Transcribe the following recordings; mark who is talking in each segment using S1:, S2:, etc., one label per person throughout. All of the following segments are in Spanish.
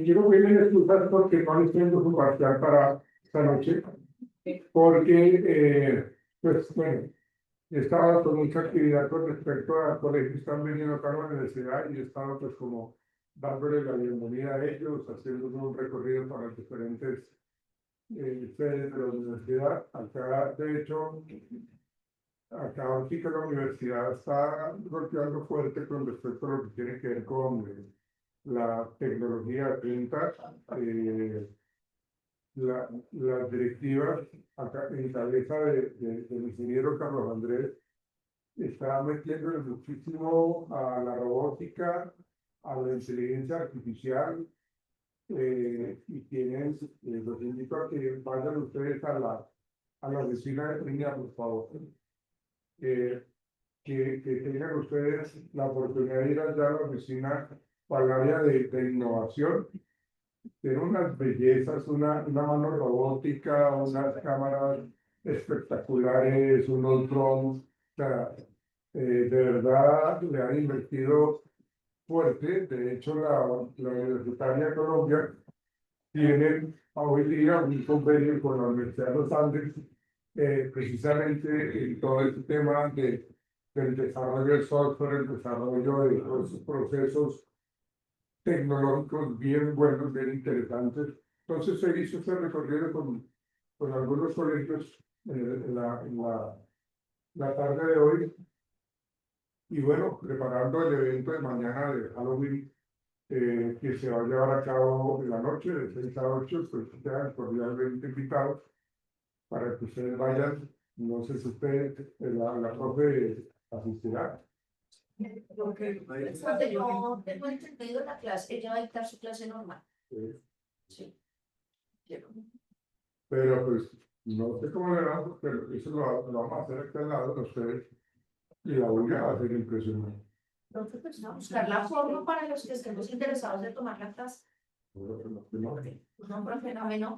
S1: Quiero pedirles disculpas porque no les tengo su parcial para esta noche, porque, pues bueno, he estado con mucha actividad con respecto a colegios que están veniendo acá a la universidad y he estado pues como dándole la bienvenida a ellos, haciendo un recorrido para las diferentes sedes de la universidad. Acá, de hecho, acá sí que la universidad está golpeando fuerte con respecto a lo que tiene que ver con la tecnología punta, las directivas acá en cabeza del ingeniero Carlos Andrés está metiéndole muchísimo a la robótica, a la inteligencia artificial, y tienen, los invito a que vayan ustedes a la oficina de línea, por favor. Que tengan ustedes la oportunidad de ir allá a la oficina para el área de innovación. Tiene unas bellezas, una mano robótica, unas cámaras espectaculares, unos drones. O sea, de verdad le han invertido fuerte. De hecho, la Universitaria de Colombia tiene hoy día un convenio con la Universidad de los Andes, precisamente en todo este tema del desarrollo del software, el desarrollo de los procesos tecnológicos bien buenos, bien interesantes. Entonces se hizo ese recorrido con algunos colegios la tarde de hoy. Y bueno, preparando el evento de mañana de Halloween, que se va a llevar a cabo en la noche, de 6 a 8, pues quedan cordialmente invitados para que ustedes vayan. No sé si usted, la profe, asistirá.
S2: Porque yo tengo entendido la clase, ella va a dictar su clase normal. Sí.
S1: Pero pues no sé cómo le vamos, pero eso lo vamos a hacer acá al lado de ustedes y la voy a hacer impresionante.
S2: Entonces, pues, a buscar la forma para los que estemos interesados de tomar la clase. No, profe, no.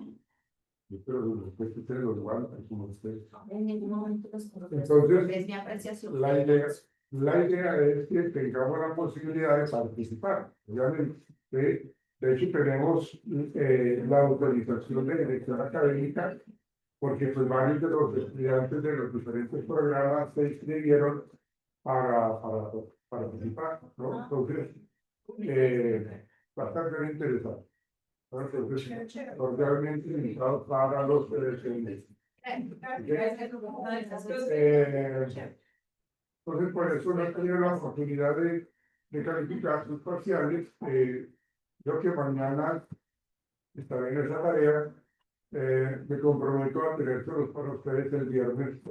S1: Pero después que ustedes lo levantan como ustedes.
S2: En ningún momento
S1: Entonces,
S2: es mi apreciación.
S1: La idea es que tengamos la posibilidad de participar. De hecho, tenemos la autorización de dirección académica, porque pues varios de los estudiantes de los diferentes programas se inscribieron para participar, ¿no? Entonces, bastante bien interesante. Entonces, cordialmente invitados para los presentes. Entonces, por eso no he tenido la oportunidad de calificar sus parciales. Yo que mañana estaré en esa tarea, me comprometo a tenérselos para ustedes el viernes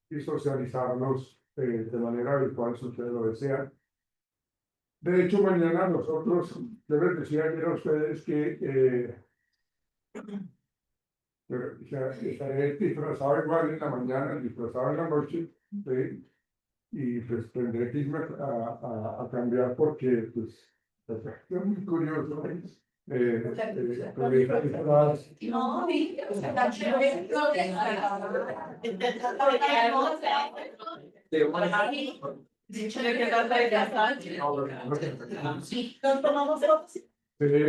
S1: y socializarlos de manera virtual si ustedes lo desean. De hecho, mañana nosotros, yo les decía ayer a ustedes que estaré disfrazado igual en la mañana, disfrazado en la noche, ¿sí? Y pues tendré que irme a cambiar porque pues es muy curioso.
S2: No, está chévere. Sí, nos tomamos fotos.
S1: Sí,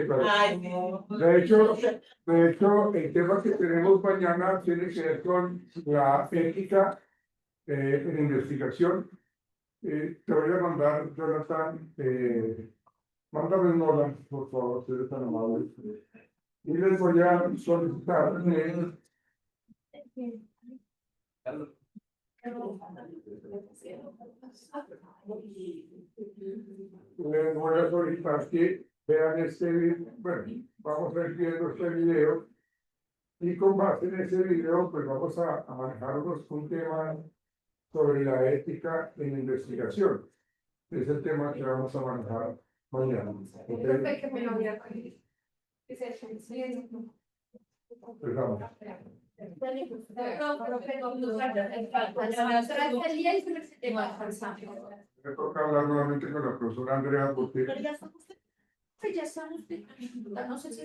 S1: claro.
S2: Ay, no.
S1: De hecho, el tema que tenemos mañana tiene que ver con la ética en investigación. Te voy a mandar, Jonathan, mándame un hola, por favor, si eres tan amable. Y les voy a solicitar les voy a solicitar que vean este video. Bueno, vamos a ir viendo este video y con base en ese video, pues vamos a manejarnos un tema sobre la ética en investigación. Es el tema que vamos a manejar mañana. ¿Ok? Empezamos. Me toca hablar nuevamente con la profesora Andrea porque
S2: Pero ya estamos, no sé si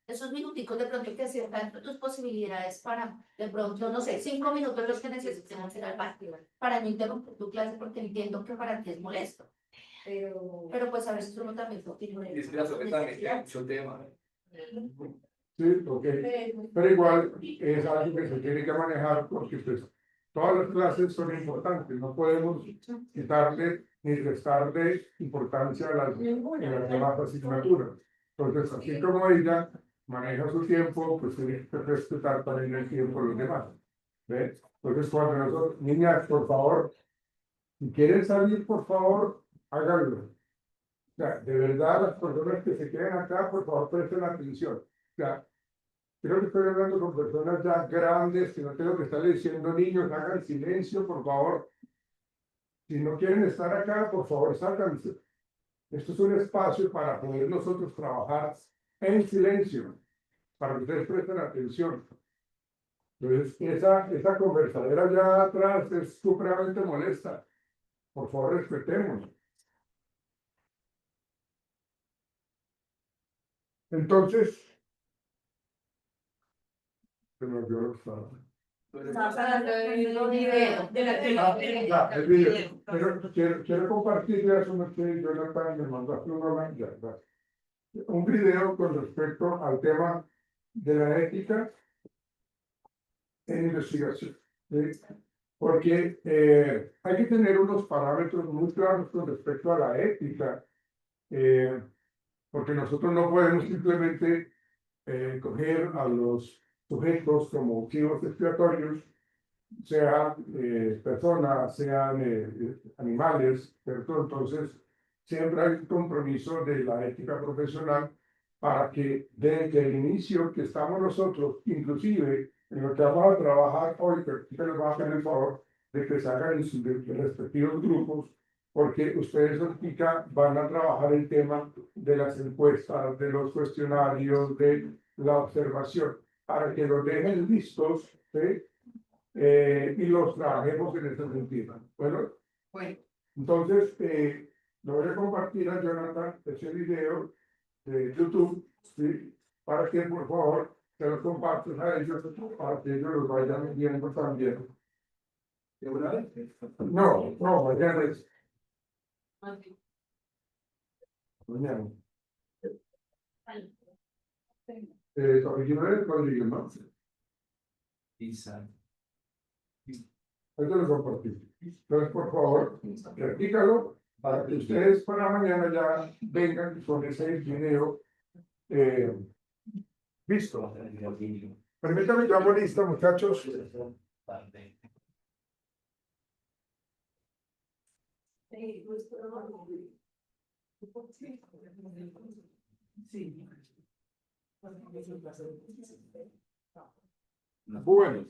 S2: esos minuticos de pronto que cierran tus posibilidades para, de pronto, no sé, 5 minutos los que necesiten hacer al baño, para no interrumpir tu clase porque entiendo que para ti es molesto. Pero pues a veces uno también tiene.
S3: Y es que la soledad también tiene mucho tema.
S1: sí, ok. Pero igual es algo que se tiene que manejar porque pues todas las clases son importantes, no podemos quitarle ni restarle importancia a las demás asignaturas. Entonces, así como ella maneja su tiempo, pues tiene que respetar también el tiempo de los demás. ¿Ves? Entonces, cuando nosotros, niñas, por favor, si quieren salir, por favor, háganlo. O sea, de verdad, las personas que se queden acá, por favor, presten atención. O sea, creo que estoy hablando con personas ya grandes, que no tengo que estar diciendo niños, hagan silencio, por favor. Si no quieren estar acá, por favor, sálganse. Esto es un espacio para poder nosotros trabajar en silencio, para que ustedes presten atención. Entonces, esa conversadera allá atrás es supremamente molesta. Por favor, respetemos. Entonces, se me olvidó lo que estaba.
S2: Estamos hablando del video.
S1: El video. Pero quiero compartirle eso, no sé, Jonathan me mandó un video con respecto al tema de la ética en investigación. ¿Sí? Porque hay que tener unos parámetros muy claros con respecto a la ética, porque nosotros no podemos simplemente coger a los sujetos como chivos expiatorios, sean personas, sean animales, ¿cierto? Entonces, siempre hay un compromiso de la ética profesional para que desde el inicio que estamos nosotros, inclusive en lo que vamos a trabajar hoy, que nos va a hacer el favor de que se hagan en sus respectivos grupos, porque ustedes ahorita van a trabajar el tema de las encuestas, de los cuestionarios, de la observación, para que los dejen listos, ¿sí? Y los trabajemos en ese sentido. Bueno, entonces, lo voy a compartir a Jonathan, ese video de YouTube, ¿sí? Para que por favor se los compartas a ellos, para que ellos los vayan viendo también. ¿De una vez? No, no, mañana es. Mañana. Original código, ¿no?
S3: Isa.
S1: Esto lo compartí. Entonces, por favor, practícalo para que ustedes para mañana ya vengan con ese video visto. Permítame, ya hago listo, muchachos. Bueno.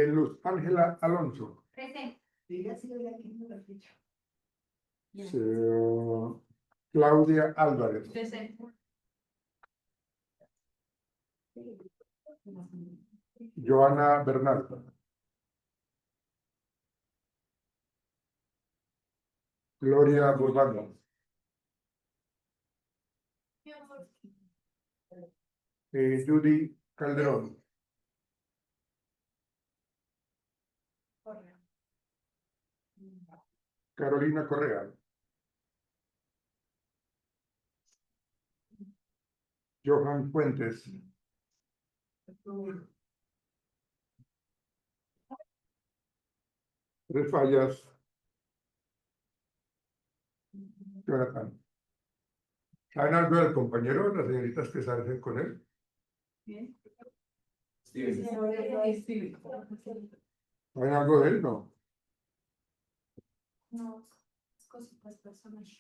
S1: Luz Ángela Alonso.
S2: Presente.
S1: Claudia Álvarez,
S2: Presente.
S1: Joana Bernal, Gloria Bordano, Judy Calderón, Carolina Correa, Johan Fuentes, tres fallas, Jonathan. ¿Saben algo del compañero, las señoritas que salen con él?
S3: Steven.
S1: ¿Saben algo de él? No.
S2: No, cositas personales.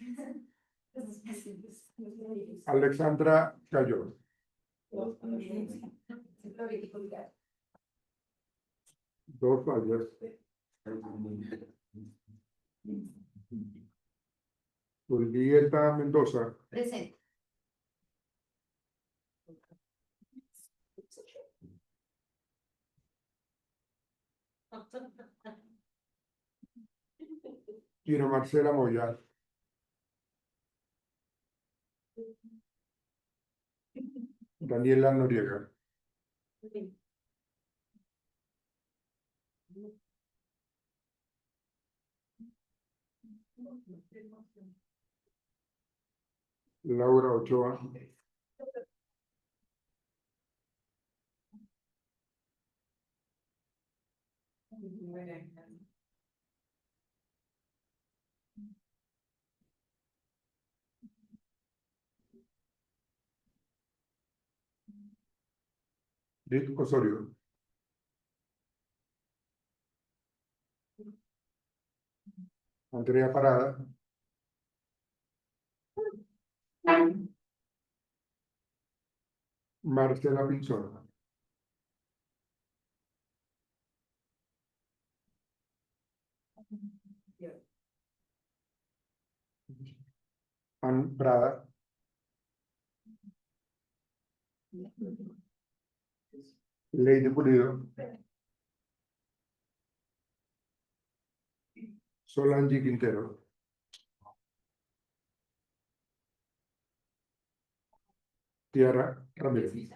S1: Alexandra Cayo, dos fallas. Julieta Mendoza,
S2: Presente.
S1: Tina Marcela Moya, Daniela Noriega, Laura Ochoa, Rick Osorio, Andrea Parada, Marcela Pinzón, Ann Prada, Lady Pulido, Solange Quintero, Tiara Ramírez,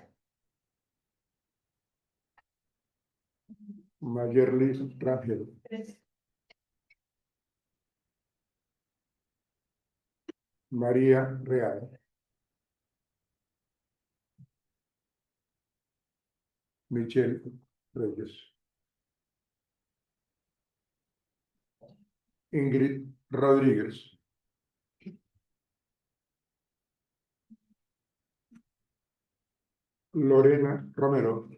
S1: Mayerlis Rangel, María Real, Michelle Reyes, Ingrid Rodríguez, Lorena Romero,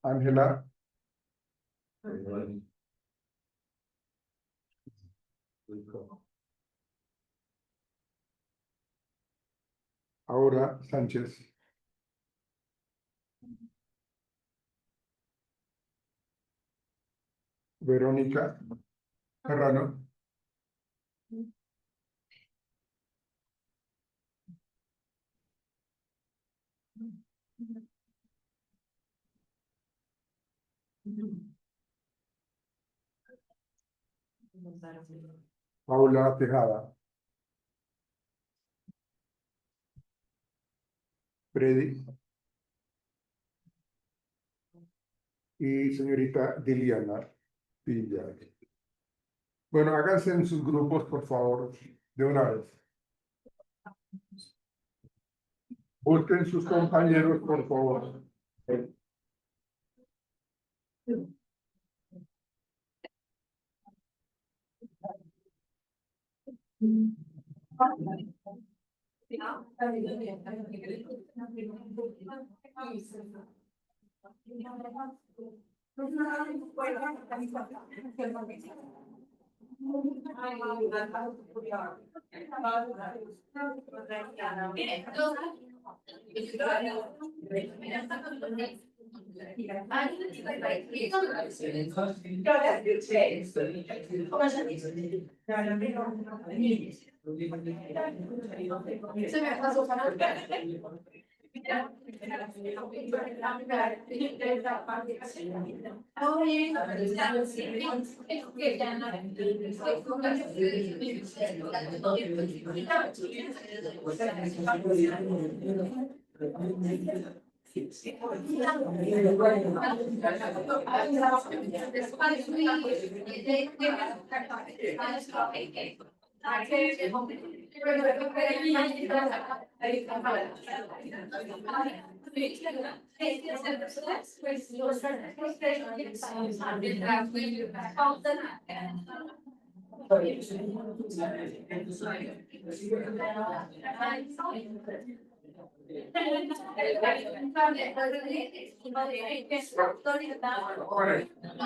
S1: Ángela Aura Sánchez, Verónica Serrano, Paula Tejada, Freddy y señorita Diliana Villar. Bueno, háganse en sus grupos, por favor, de una vez. Busquen sus compañeros, por favor.
S2: Miren, Se me pasó para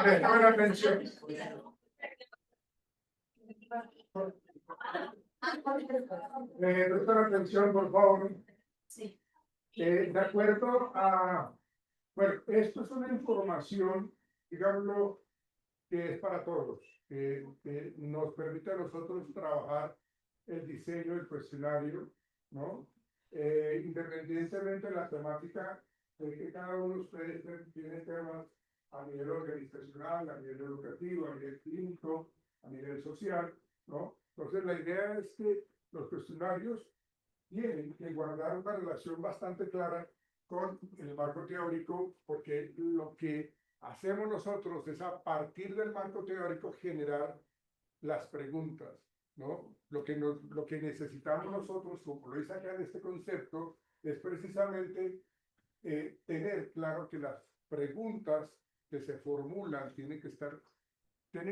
S1: Prestame atención. Prestame atención, por favor.
S2: Sí.
S1: De acuerdo a, bueno, esto es una información, digámoslo, que es para todos, que nos permite a nosotros trabajar el diseño del cuestionario, ¿no? Independientemente de la temática, de que cada uno de ustedes tiene temas a nivel organizacional, a nivel educativo, a nivel clínico, a nivel social, ¿no? Entonces, la idea es que los cuestionarios tienen que guardar una relación bastante clara con el marco teórico, porque lo que hacemos nosotros es a partir del marco teórico generar las preguntas, ¿no? Lo que necesitamos nosotros, como lo dice acá en este concepto, es precisamente tener claro que las preguntas que se formulan tienen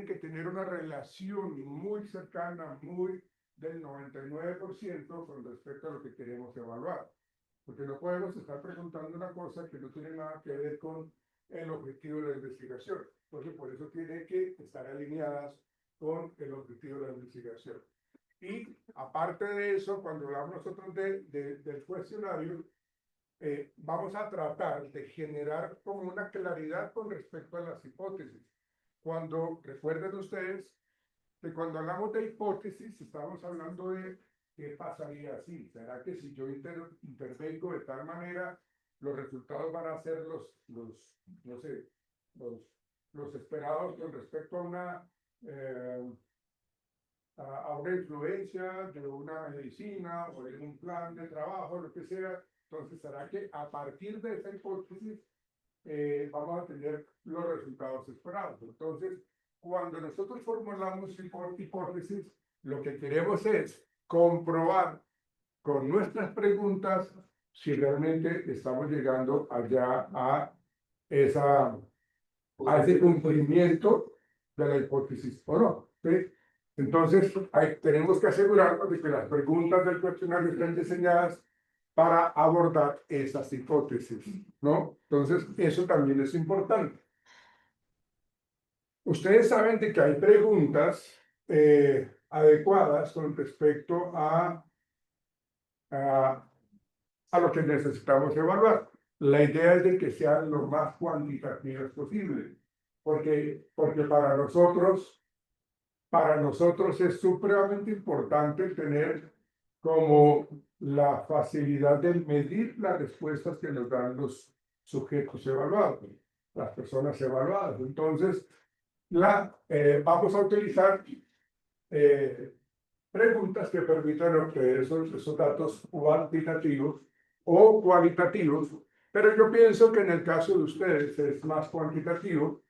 S1: que tener una relación muy cercana, muy del 99% con respecto a lo que queremos evaluar. Porque no podemos estar preguntando una cosa que no tiene nada que ver con el objetivo de la investigación. Entonces, por eso tiene que estar alineadas con el objetivo de la investigación. Y aparte de eso, cuando hablamos nosotros del cuestionario, vamos a tratar de generar como una claridad con respecto a las hipótesis. Cuando recuerden ustedes que cuando hablamos de hipótesis, estamos hablando de qué pasaría si. ¿Será que si yo intervengo de tal manera, los resultados van a ser no sé, los esperados con respecto a una influencia de una medicina o de un plan de trabajo, lo que sea? Entonces, ¿será que a partir de esa hipótesis vamos a tener los resultados esperados? Entonces, cuando nosotros formulamos hipótesis, lo que queremos es comprobar con nuestras preguntas si realmente estamos llegando allá a ese cumplimiento de la hipótesis o no, ¿sí? Entonces, tenemos que asegurarnos de que las preguntas del cuestionario estén diseñadas para abordar esas hipótesis, ¿no? Entonces, eso también es importante. Ustedes saben de que hay preguntas adecuadas con respecto a lo que necesitamos evaluar. La idea es de que sean lo más cuantitativas posible, porque para nosotros es supremamente importante tener como la facilidad de medir las respuestas que nos dan los sujetos evaluados, las personas evaluadas. Entonces, vamos a utilizar preguntas que permitan obtener esos datos cuantitativos o cualitativos, pero yo pienso que en el caso de ustedes es más cuantitativo,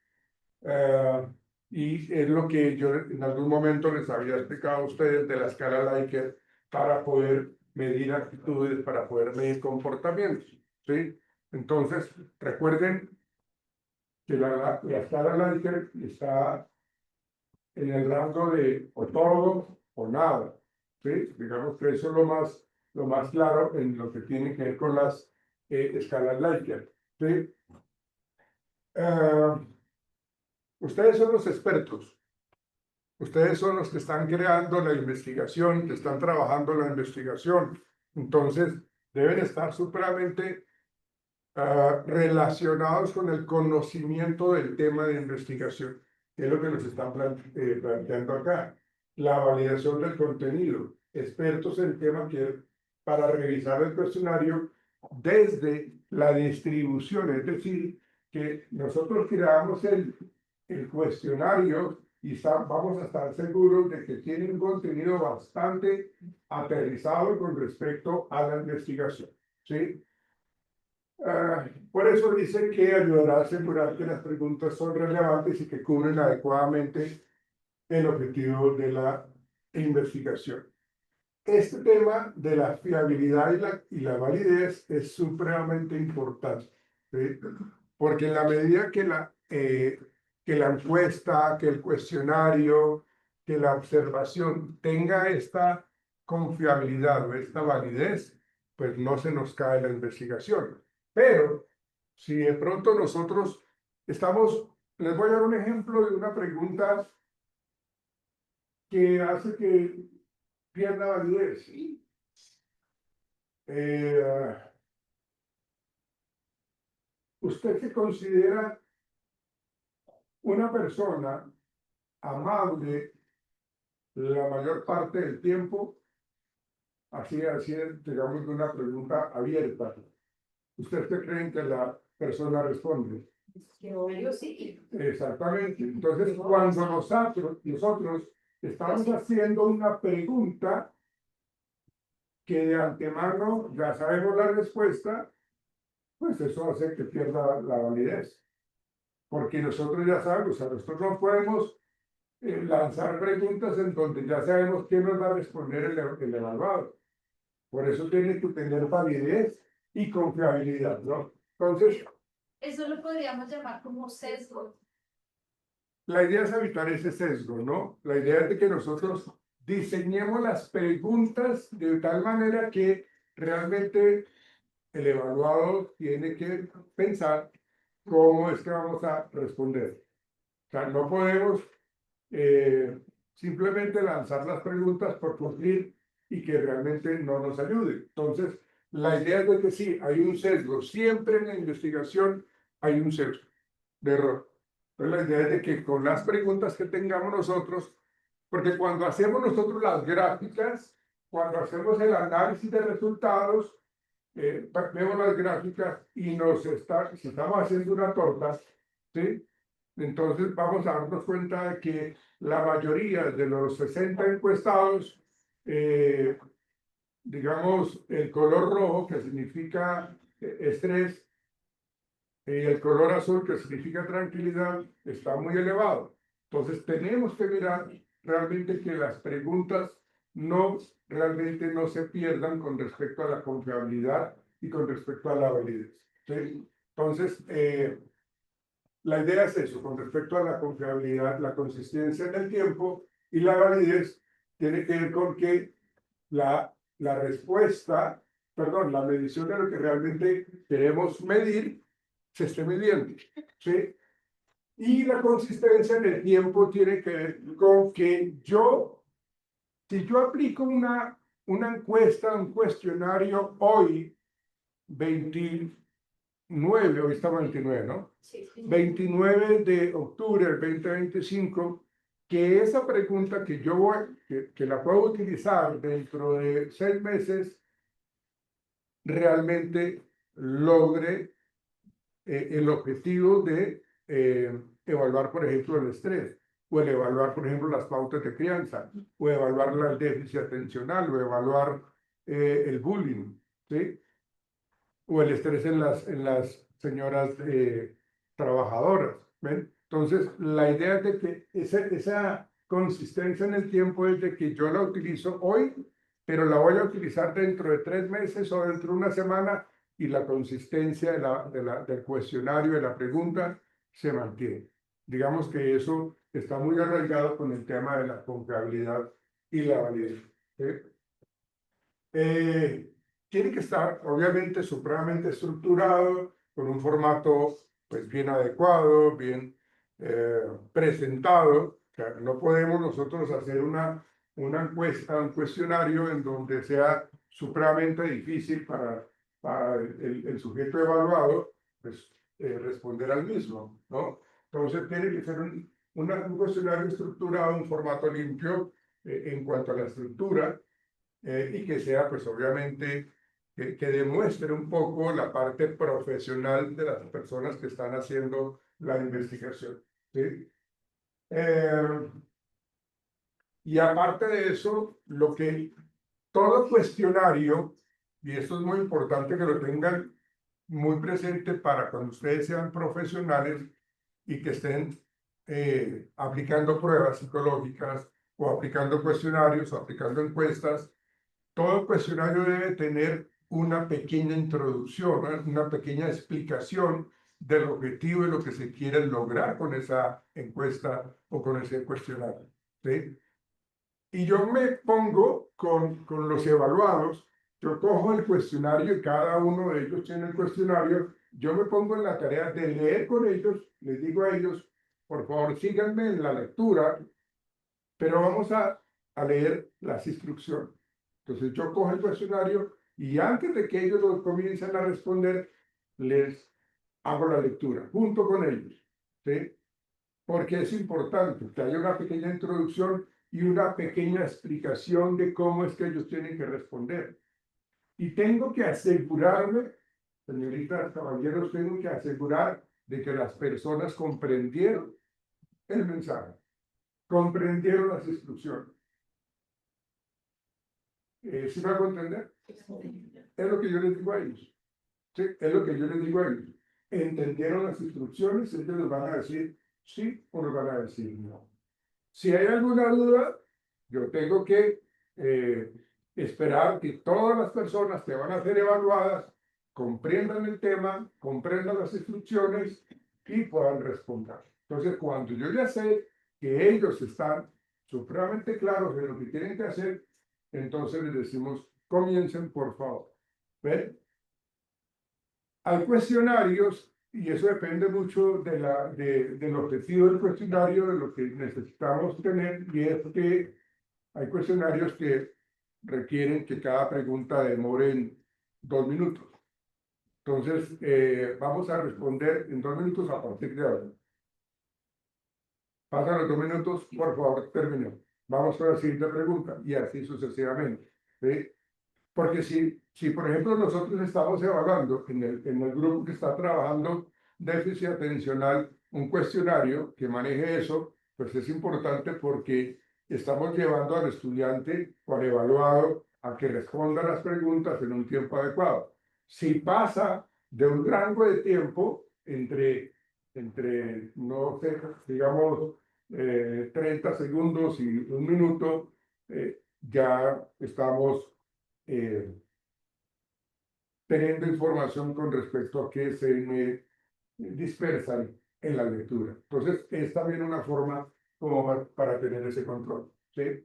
S1: y es lo que yo en algún momento les había explicado a ustedes de la escala Likert para poder medir actitudes, para poder medir comportamientos, ¿sí? Entonces, recuerden que la escala Likert está en el rango de o todo o nada, ¿sí? Digamos que eso es lo más claro en lo que tiene que ver con las escalas Likert, ¿sí? Ustedes son los expertos. Ustedes son los que están creando la investigación, que están trabajando la investigación. Entonces, deben estar supremamente relacionados con el conocimiento del tema de investigación, que es lo que nos están planteando acá. La validación del contenido, expertos en el tema que para revisar el cuestionario desde la distribución, es decir, que nosotros creamos el cuestionario y vamos a estar seguros de que tiene un contenido bastante aterrizado con respecto a la investigación, ¿sí? Por eso dice que ayudará a asegurar que las preguntas son relevantes y que cubren adecuadamente el objetivo de la investigación. Este tema de la fiabilidad y la validez es supremamente importante, ¿sí? Porque en la medida que la encuesta, que el cuestionario, que la observación tenga esta confiabilidad o esta validez, pues no se nos cae la investigación. Pero si de pronto nosotros les voy a dar un ejemplo de una pregunta que hace que pierda validez. ¿Usted se considera una persona amable la mayor parte del tiempo? Así, digamos, una pregunta abierta. ¿Usted qué cree que la persona responde?
S2: Yo sí.
S1: Exactamente. Entonces, cuando nosotros estamos haciendo una pregunta que de antemano ya sabemos la respuesta, pues eso hace que pierda la validez. Porque nosotros ya sabemos, o sea, nosotros no podemos lanzar preguntas en donde ya sabemos quién nos va a responder el evaluado. Por eso tiene que tener validez y confiabilidad, ¿no? Entonces,
S4: Eso lo podríamos llamar como sesgo.
S1: la idea es evitar ese sesgo, ¿no? La idea es de que nosotros diseñemos las preguntas de tal manera que realmente el evaluado tiene que pensar cómo es que vamos a responder. O sea, no podemos simplemente lanzar las preguntas por cumplir y que realmente no nos ayude. Entonces, la idea es de que sí, hay un sesgo. Siempre en la investigación hay un sesgo de error. Entonces, la idea es de que con las preguntas que tengamos nosotros, porque cuando hacemos nosotros las gráficas, cuando hacemos el análisis de resultados, vemos las gráficas y si estamos haciendo una torta, ¿sí? Entonces vamos a darnos cuenta de que la mayoría de los 60 encuestados, digamos, el color rojo, que significa estrés, y el color azul, que significa tranquilidad, está muy elevado. Entonces tenemos que mirar realmente que las preguntas realmente no se pierdan con respecto a la confiabilidad y con respecto a la validez, ¿sí? Entonces, la idea es eso, con respecto a la confiabilidad, la consistencia en el tiempo y la validez, tiene que ver con que la respuesta, perdón, la medición de lo que realmente queremos medir, se esté midiendo, ¿sí? Y la consistencia en el tiempo tiene que ver con que si yo aplico una encuesta, un cuestionario hoy, 29, hoy está 29, ¿no?
S2: Sí.
S1: 29 de octubre del 2025, que esa pregunta que la puedo utilizar dentro de 6 meses, realmente logre el objetivo de evaluar, por ejemplo, el estrés, o el evaluar, por ejemplo, las pautas de crianza, o evaluar el déficit atencional, o evaluar el bullying, ¿sí? O el estrés en las señoras trabajadoras, ¿ven? Entonces, la idea es de que esa consistencia en el tiempo es de que yo la utilizo hoy, pero la voy a utilizar dentro de 3 meses o dentro de una semana, y la consistencia del cuestionario, de la pregunta, se mantiene. Digamos que eso está muy arraigado con el tema de la confiabilidad y la validez, ¿sí? Tiene que estar, obviamente, supremamente estructurado, con un formato pues bien adecuado, bien presentado. O sea, no podemos nosotros hacer una encuesta, un cuestionario en donde sea supremamente difícil para el sujeto evaluado, pues, responder al mismo, ¿no? Entonces tiene que ser un cuestionario estructurado, un formato limpio en cuanto a la estructura y que sea, pues obviamente, que demuestre un poco la parte profesional de las personas que están haciendo la investigación, ¿sí? Y aparte de eso, todo cuestionario, y esto es muy importante que lo tengan muy presente para cuando ustedes sean profesionales y que estén aplicando pruebas psicológicas o aplicando cuestionarios o aplicando encuestas, todo cuestionario debe tener una pequeña introducción, una pequeña explicación del objetivo y lo que se quiere lograr con esa encuesta o con ese cuestionario, ¿sí? Y yo me pongo con los evaluados, yo cojo el cuestionario y cada uno de ellos tiene el cuestionario, yo me pongo en la tarea de leer con ellos, les digo a ellos, por favor síganme en la lectura, pero vamos a leer las instrucciones. Entonces yo cojo el cuestionario y antes de que ellos lo comiencen a responder, les hago la lectura junto con ellos, ¿sí? Porque es importante que haya una pequeña introducción y una pequeña explicación de cómo es que ellos tienen que responder. Y tengo que asegurarme, señoritas, caballeros, tengo que asegurar de que las personas comprendieron el mensaje, comprendieron las instrucciones. ¿Sí me hago entender? Es lo que yo les digo a ellos. ¿Sí? Es lo que yo les digo a ellos. ¿Entendieron las instrucciones? Ellos les van a decir sí o les van a decir no. Si hay alguna duda, yo tengo que esperar que todas las personas que van a ser evaluadas comprendan el tema, comprendan las instrucciones y puedan responder. Entonces, cuando yo ya sé que ellos están supremamente claros de lo que tienen que hacer, entonces les decimos, comiencen por favor. ¿Ven? Hay cuestionarios, y eso depende mucho del objetivo del cuestionario, de lo que necesitamos tener, y es que hay cuestionarios que requieren que cada pregunta demore en 2 minutos. Entonces, vamos a responder en 2 minutos a partir de ahora. Pasan los 2 minutos, por favor, terminemos. Vamos con la siguiente pregunta, y así sucesivamente, ¿sí? Porque si, por ejemplo, nosotros estamos evaluando en el grupo que está trabajando déficit atencional un cuestionario que maneje eso, pues es importante porque estamos llevando al estudiante o al evaluado a que responda las preguntas en un tiempo adecuado. Si pasa de un rango de tiempo entre no sé, digamos, 30 segundos y 1 minuto, ya estamos teniendo información con respecto a que se me dispersan en la lectura. Entonces, es también una forma como para tener ese control, ¿sí?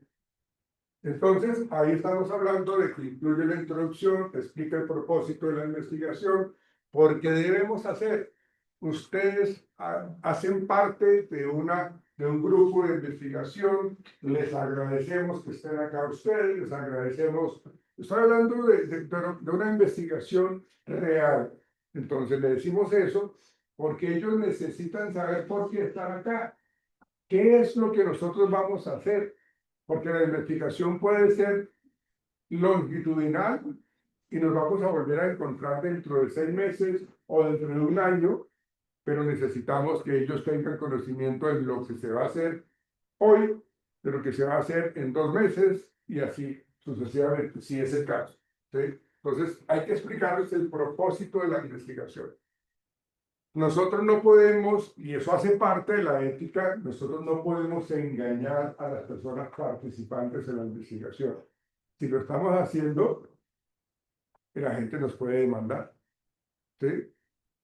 S1: Entonces, ahí estamos hablando de que incluye la introducción, explica el propósito de la investigación, porque debemos hacer. Ustedes hacen parte de un grupo de investigación, les agradecemos que estén acá ustedes, les agradecemos, estoy hablando de una investigación real. Entonces, le decimos eso porque ellos necesitan saber por qué están acá. ¿Qué es lo que nosotros vamos a hacer? Porque la investigación puede ser longitudinal y nos vamos a volver a encontrar dentro de 6 meses o dentro de 1 año, pero necesitamos que ellos tengan conocimiento de lo que se va a hacer hoy, de lo que se va a hacer en 2 meses y así sucesivamente, si es el caso, ¿sí? Entonces, hay que explicarles el propósito de la investigación. Nosotros no podemos, y eso hace parte de la ética, nosotros no podemos engañar a las personas participantes en la investigación. Si lo estamos haciendo, la gente nos puede demandar, ¿sí?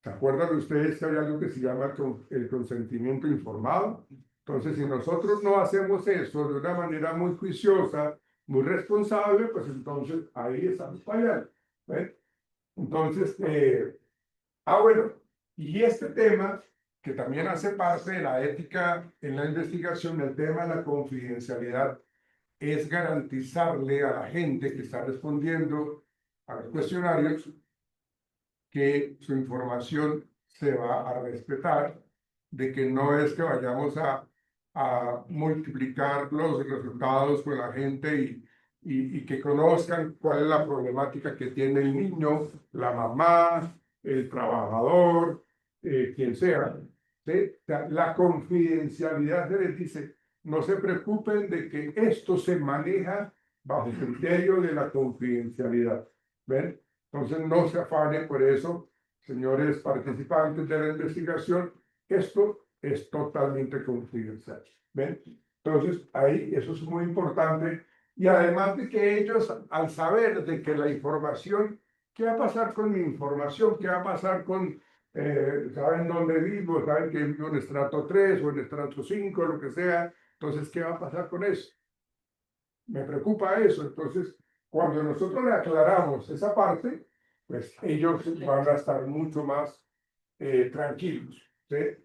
S1: ¿Se acuerdan ustedes que hay algo que se llama el consentimiento informado? Entonces, si nosotros no hacemos eso de una manera muy juiciosa, muy responsable, pues entonces ahí estamos fallando, ¿ven? Entonces, bueno, y este tema, que también hace parte de la ética en la investigación, el tema de la confidencialidad, es garantizarle a la gente que está respondiendo a los cuestionarios que su información se va a respetar, de que no es que vayamos a multiplicar los resultados con la gente y que conozcan cuál es la problemática que tiene el niño, la mamá, el trabajador, quien sea. ¿Sí? O sea, la confidencialidad se les dice, no se preocupen de que esto se maneja bajo el criterio de la confidencialidad. ¿Ven? Entonces no se afanen por eso, señores participantes de la investigación, esto es totalmente confidencial. ¿Ven? Entonces ahí eso es muy importante y además de que ellos al saber de que la información, ¿qué va a pasar con mi información? ¿Qué va a pasar con, saben dónde vivo, saben que vivo en estrato 3 o en estrato 5, lo que sea? Entonces, ¿qué va a pasar con eso? Me preocupa eso. Entonces, cuando nosotros le aclaramos esa parte, pues ellos van a estar mucho más tranquilos. ¿Sí?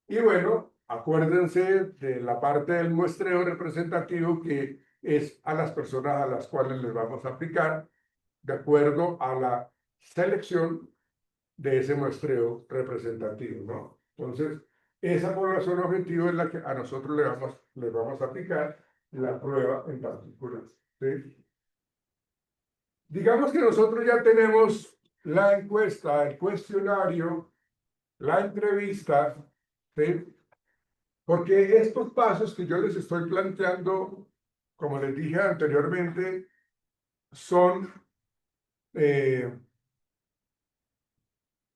S1: Y bueno, acuérdense de la parte del muestreo representativo que es a las personas a las cuales les vamos a aplicar de acuerdo a la selección de ese muestreo representativo, ¿no? Entonces, esa población objetivo es la que a nosotros le vamos a aplicar la prueba en particular. ¿Sí? Digamos que nosotros ya tenemos la encuesta, el cuestionario, la entrevista, ¿sí? Porque estos pasos que yo les estoy planteando, como les dije anteriormente, son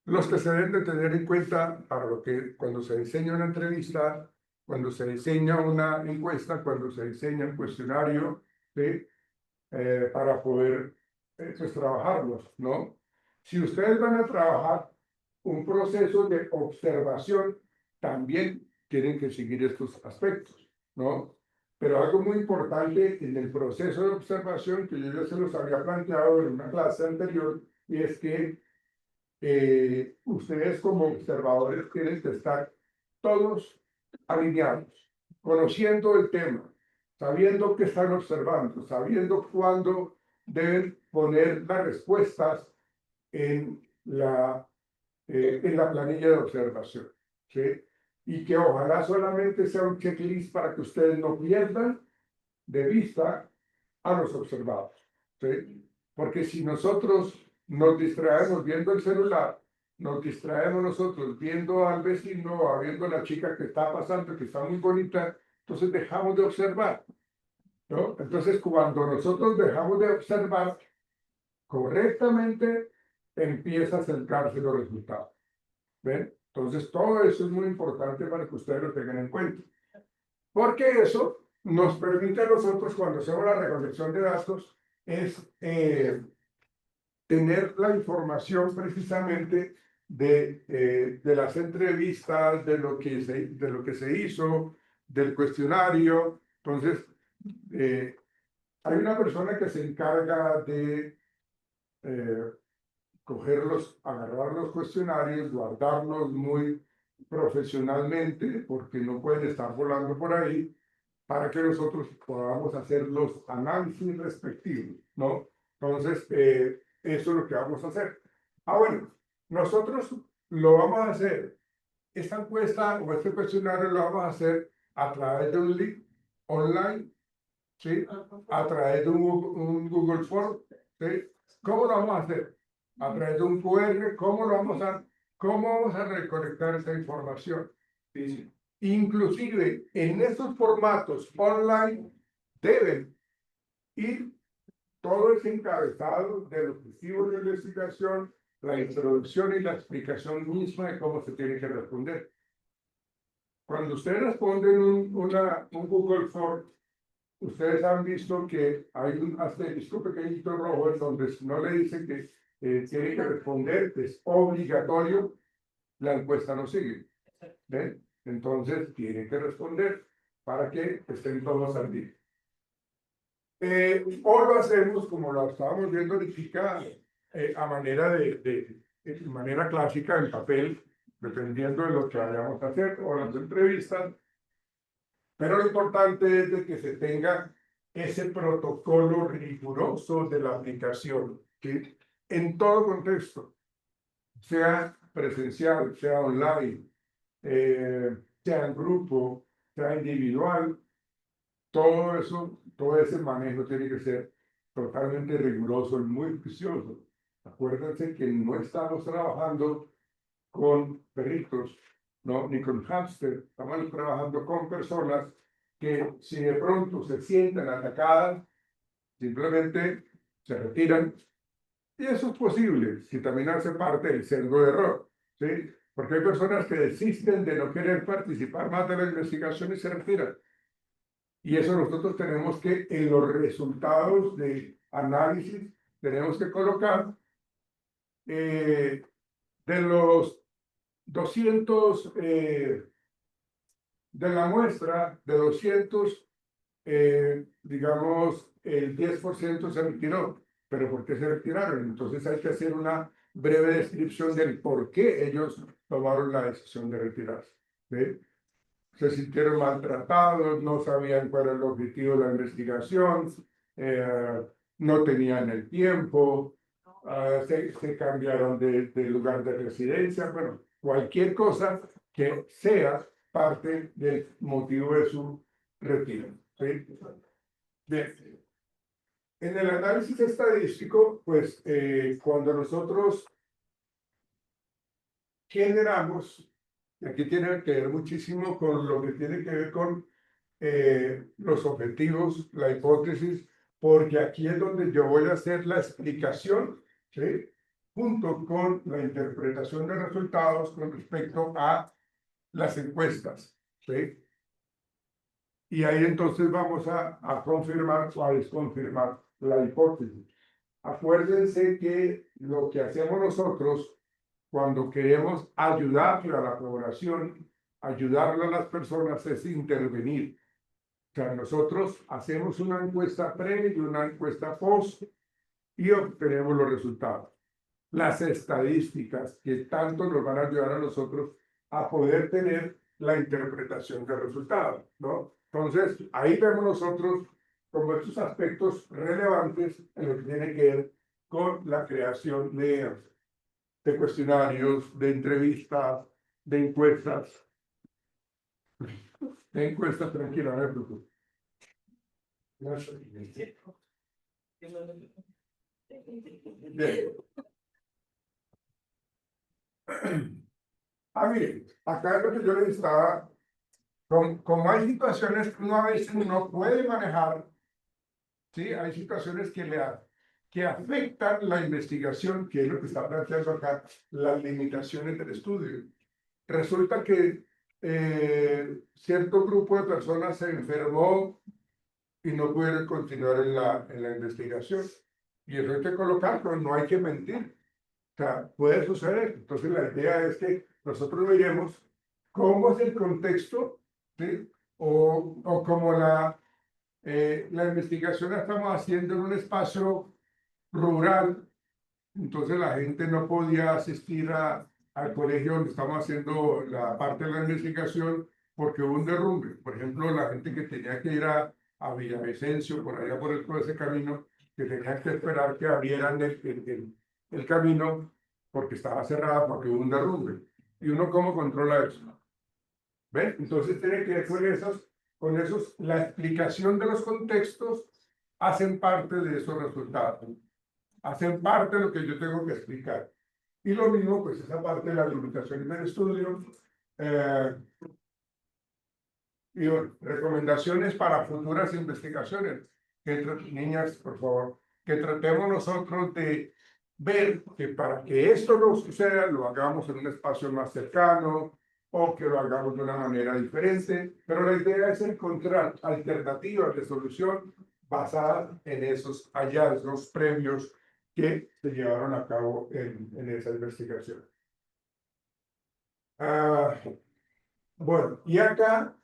S1: los que se deben de tener en cuenta para lo que cuando se diseña una entrevista, cuando se diseña una encuesta, cuando se diseña un cuestionario, ¿sí? Para poder pues, trabajarlos, ¿no? Si ustedes van a trabajar un proceso de observación, también tienen que seguir estos aspectos, ¿no? Pero algo muy importante en el proceso de observación, que yo ya se los había planteado en una clase anterior, y es que ustedes como observadores tienen que estar todos alineados, conociendo el tema, sabiendo qué están observando, sabiendo cuándo deben poner las respuestas en la planilla de observación. ¿Sí? Y que ojalá solamente sea un checklist para que ustedes no pierdan de vista a los observados. ¿Sí? Porque si nosotros nos distraemos viendo el celular, nos distraemos nosotros viendo al vecino o viendo a la chica que está pasando, que está muy bonita, entonces dejamos de observar, ¿no? Entonces, cuando nosotros dejamos de observar correctamente, empieza a acercarse los resultados. ¿Ven? Entonces, todo eso es muy importante para que ustedes lo tengan en cuenta. Porque eso nos permite a nosotros, cuando hacemos la recolección de datos, es tener la información precisamente de las entrevistas, de lo que se hizo, del cuestionario. Entonces, hay una persona que se encarga de agarrar los cuestionarios, guardarlos muy profesionalmente, porque no pueden estar volando por ahí, para que nosotros podamos hacer los análisis respectivos, ¿no? Entonces, eso es lo que vamos a hacer. Bueno, nosotros lo vamos a hacer, esta encuesta o este cuestionario lo vamos a hacer a través de un link online, ¿sí? A través de un Google Form, ¿sí? ¿Cómo lo vamos a hacer? A través de un QR, ¿cómo vamos a recolectar esa información? ¿Sí? Inclusive en estos formatos online deben ir todo ese encabezado del objetivo de la investigación, la introducción y la explicación misma de cómo se tiene que responder. Cuando ustedes responden un Google Form, ustedes han visto que hay un asterisco pequeñito rojo en donde si no le dicen que tiene que responder, es obligatorio, la encuesta no sigue. ¿Ven? Entonces tiene que responder para que estén todos al día. O lo hacemos como lo estábamos viendo ahorita, a manera de manera clásica en papel, dependiendo de lo que vayamos a hacer, o las entrevistas. Pero lo importante es de que se tenga ese protocolo riguroso de la aplicación, ¿sí? En todo contexto, sea presencial, sea online, sea en grupo, sea individual, todo eso, todo ese manejo tiene que ser totalmente riguroso y muy juicioso. Acuérdense que no estamos trabajando con perritos, no, ni con hámster, estamos trabajando con personas que si de pronto se sienten atacadas, simplemente se retiran. Y eso es posible, si también hace parte del sesgo de error, ¿sí? Porque hay personas que desisten de no querer participar más de la investigación y se retiran. Y eso nosotros tenemos que, en los resultados de análisis, tenemos que colocar de los 200, de la muestra, de 200, digamos, el 10% se retiró. ¿Pero por qué se retiraron? Entonces hay que hacer una breve descripción del por qué ellos tomaron la decisión de retirarse. ¿Sí? Se sintieron maltratados, no sabían cuál era el objetivo de la investigación, no tenían el tiempo, se cambiaron de lugar de residencia, bueno, cualquier cosa que sea parte del motivo de su retiro. ¿Sí? Bien. En el análisis estadístico, pues cuando nosotros generamos, aquí tiene que ver muchísimo con lo que tiene que ver con los objetivos, la hipótesis, porque aquí es donde yo voy a hacer la explicación, ¿sí? Junto con la interpretación de resultados con respecto a las encuestas, ¿sí? Y ahí entonces vamos a confirmar o a desconfirmar la hipótesis. Acuérdense que lo que hacemos nosotros cuando queremos ayudarle a la población, ayudarle a las personas es intervenir. O sea, nosotros hacemos una encuesta pre y una encuesta post y obtenemos los resultados. Las estadísticas que tanto nos van a ayudar a nosotros a poder tener la interpretación del resultado, ¿no? Entonces, ahí vemos nosotros como estos aspectos relevantes en lo que tiene que ver con la creación de cuestionarios, de entrevistas, de encuestas, tranquila, no me preocupe. Bien. Mire, acá es lo que yo les estaba, como hay situaciones que uno a veces no puede manejar, ¿sí? Hay situaciones que afectan la investigación, que es lo que está planteando acá, las limitaciones del estudio. Resulta que cierto grupo de personas se enfermó y no pudieron continuar en la investigación. Y eso hay que colocarlo, no hay que mentir. O sea, puede suceder. Entonces la idea es que nosotros miremos cómo es el contexto, ¿sí? O como la investigación la estamos haciendo en un espacio rural, entonces la gente no podía asistir al colegio donde estamos haciendo la parte de la investigación porque hubo un derrumbe. Por ejemplo, la gente que tenía que ir a Villavicencio, por allá por ese camino, que tenía que esperar que abrieran el camino porque estaba cerrada porque hubo un derrumbe. ¿Y uno cómo controla eso? ¿Ven? Entonces tiene que ver con esos, la explicación de los contextos hacen parte de esos resultados, hacen parte de lo que yo tengo que explicar. Y lo mismo, pues esa parte de las limitaciones del estudio, y bueno, recomendaciones para futuras investigaciones, niñas, por favor, que tratemos nosotros de ver que para que esto no suceda, lo hagamos en un espacio más cercano o que lo hagamos de una manera diferente, pero la idea es encontrar alternativas de solución basadas en esos hallazgos previos que se llevaron a cabo en esa investigación. Bueno, y acá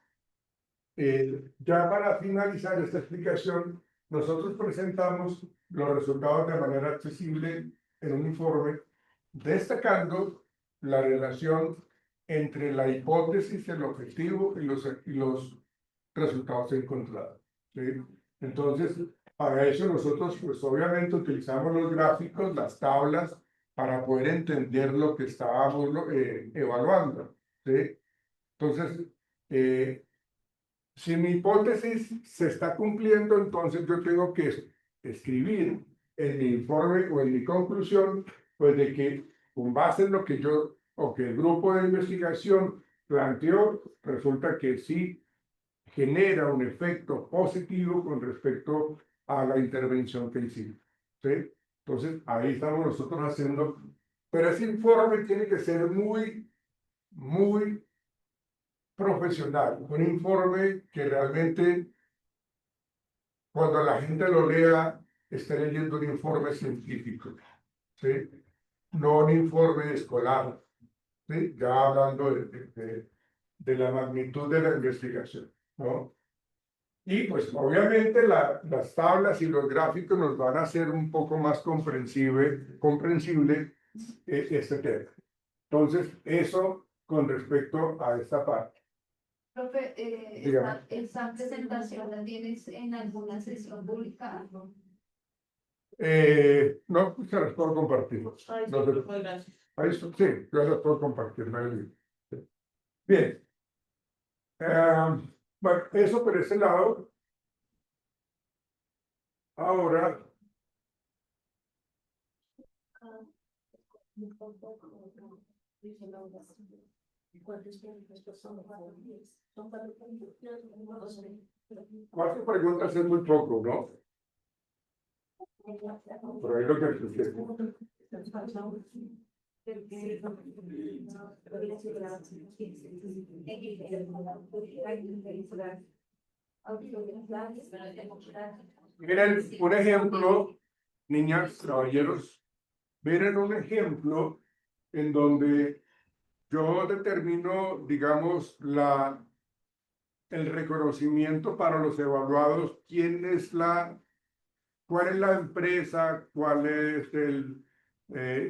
S1: ya para finalizar esta explicación, nosotros presentamos los resultados de manera accesible en un informe, destacando la relación entre la hipótesis, el objetivo y los resultados encontrados. ¿Sí? Entonces, para eso nosotros, pues obviamente utilizamos los gráficos, las tablas, para poder entender lo que estábamos evaluando, ¿sí? Entonces, si mi hipótesis se está cumpliendo, entonces yo tengo que escribir en mi informe o en mi conclusión, pues de que con base en lo que yo o que el grupo de investigación planteó, resulta que sí genera un efecto positivo con respecto a la intervención que hicimos, ¿sí? Entonces, ahí estamos nosotros haciendo, pero ese informe tiene que ser muy profesional, un informe que realmente cuando la gente lo lea esté leyendo un informe científico, ¿sí? No un informe escolar, ¿sí? Ya hablando de la magnitud de la investigación, ¿no? Y pues obviamente las tablas y los gráficos nos van a hacer un poco más comprensible este tema. Entonces, eso con respecto a esta parte.
S4: Profe,
S1: Dígame.
S4: esa presentación la tienes en alguna sesión pública.
S1: No, se las puedo compartir. No ahí sí, yo las puedo compartir. No hay lío. Bien. Bueno, eso por ese lado. Ahora, cuatro preguntas es muy poco, ¿no? Por ahí lo que miren, un ejemplo, niñas, caballeros, miren un ejemplo en donde yo determino, digamos, el reconocimiento para los evaluados, cuál es la empresa, cuál es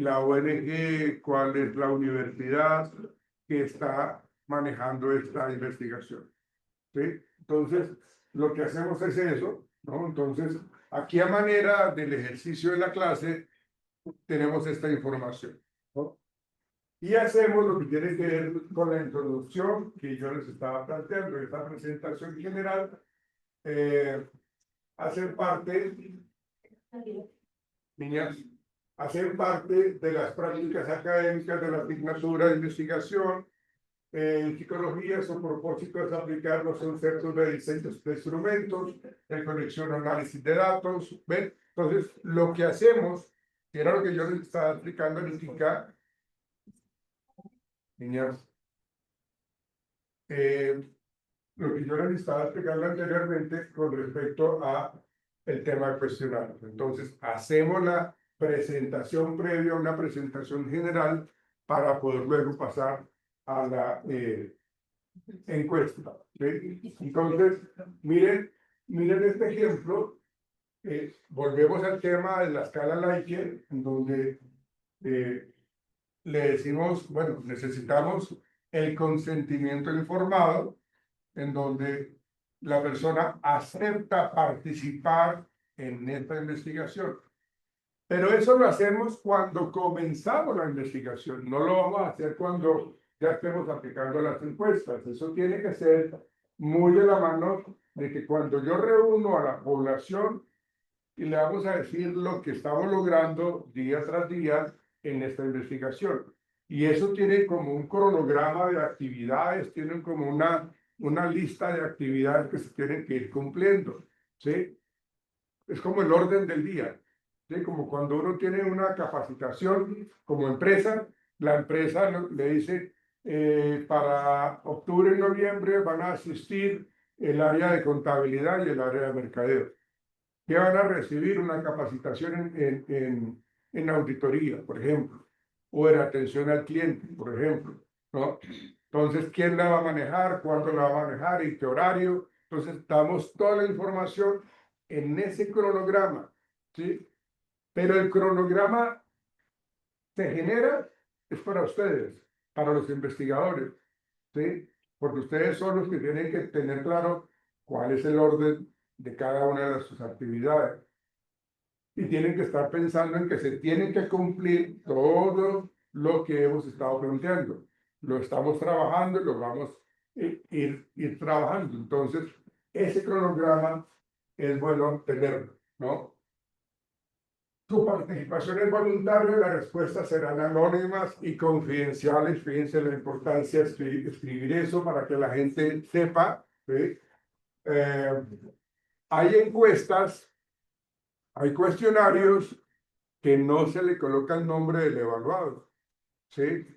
S1: la ONG, cuál es la universidad que está manejando esta investigación, ¿sí? Entonces, lo que hacemos es eso, ¿no? Entonces, aquí a manera del ejercicio de la clase, tenemos esta información, ¿no? Y hacemos lo que tiene que ver con la introducción que yo les estaba planteando, esta presentación general, hacer parte, niñas, hacer parte de las prácticas académicas de la asignatura de investigación. En psicología, su propósito es aplicar los conceptos de diseño de instrumentos, de conexión análisis de datos. ¿Ven? Entonces, lo que hacemos, que era lo que yo les estaba explicando en INCA, niñas, lo que yo les estaba explicando anteriormente con respecto a el tema de cuestionarios. Entonces, hacemos la presentación previa, una presentación general, para poder luego pasar a la encuesta, ¿sí? Entonces, miren este ejemplo. Volvemos al tema de la escala Likert, en donde le decimos, bueno, necesitamos el consentimiento informado, en donde la persona acepta participar en esta investigación. Pero eso lo hacemos cuando comenzamos la investigación, no lo vamos a hacer cuando ya estemos aplicando las encuestas. Eso tiene que ser muy de la mano de que cuando yo reúno a la población y le vamos a decir lo que estamos logrando día tras día en esta investigación. Y eso tiene como un cronograma de actividades, tienen como una lista de actividades que se tienen que ir cumpliendo, ¿sí? Es como el orden del día, ¿sí? Como cuando uno tiene una capacitación como empresa, la empresa le dice, para octubre y noviembre van a asistir el área de contabilidad y el área de mercadeo, que van a recibir una capacitación en auditoría, por ejemplo, o en atención al cliente, por ejemplo, ¿no? Entonces, ¿quién la va a manejar? ¿Cuándo la va a manejar? ¿En qué horario? Entonces, damos toda la información en ese cronograma, ¿sí? Pero el cronograma se genera, es para ustedes, para los investigadores, ¿sí? Porque ustedes son los que tienen que tener claro cuál es el orden de cada una de sus actividades. Y tienen que estar pensando en que se tienen que cumplir todo lo que hemos estado planteando. Lo estamos trabajando y lo vamos a ir trabajando. Entonces, ese cronograma es bueno tenerlo, ¿no? Su participación es voluntaria, las respuestas serán anónimas y confidenciales. Fíjense la importancia de escribir eso para que la gente sepa, ¿sí? Hay encuestas, hay cuestionarios que no se le coloca el nombre del evaluado, ¿sí?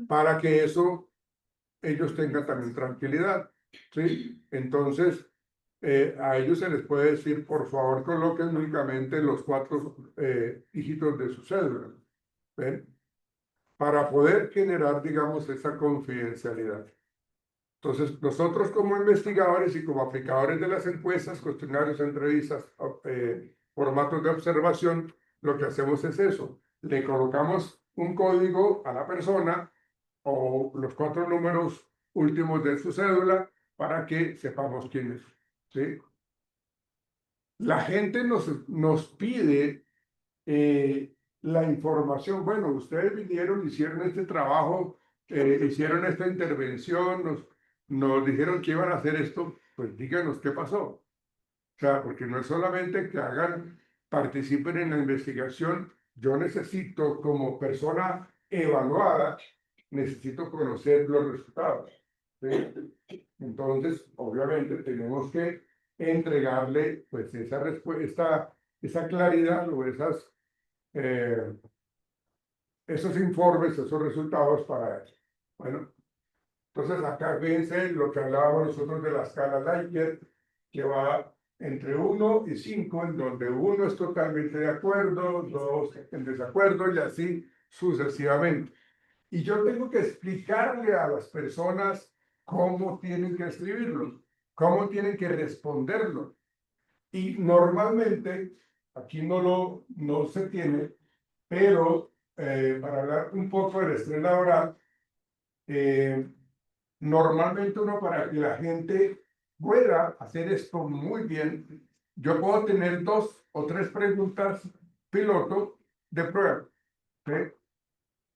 S1: Para que eso ellos tengan también tranquilidad, ¿sí? Entonces, a ellos se les puede decir, por favor, coloquen únicamente los 4 dígitos de su cédula, ¿ven? Para poder generar, digamos, esa confidencialidad. Entonces, nosotros como investigadores y como aplicadores de las encuestas, cuestionarios, entrevistas, formatos de observación, lo que hacemos es eso. Le colocamos un código a la persona o los 4 números últimos de su cédula para que sepamos quién es, ¿sí? La gente nos pide la información. Bueno, ustedes vinieron, hicieron este trabajo, hicieron esta intervención, nos dijeron que iban a hacer esto, pues díganos qué pasó. O sea, porque no es solamente que participen en la investigación, yo necesito como persona evaluada, necesito conocer los resultados, ¿sí? Entonces, obviamente, tenemos que entregarle pues esa respuesta, esa claridad o esos informes, esos resultados para eso. Bueno, entonces acá fíjense lo que hablábamos nosotros de la escala Likert, que va entre 1 y 5, en donde 1 es totalmente de acuerdo, 2 en desacuerdo y así sucesivamente. Y yo tengo que explicarle a las personas cómo tienen que escribirlo, cómo tienen que responderlo. Y normalmente, aquí no se tiene, pero para hablar un poco del estrés laboral, normalmente uno para que la gente pueda hacer esto muy bien, yo puedo tener 2 o 3 preguntas piloto de prueba, ¿sí?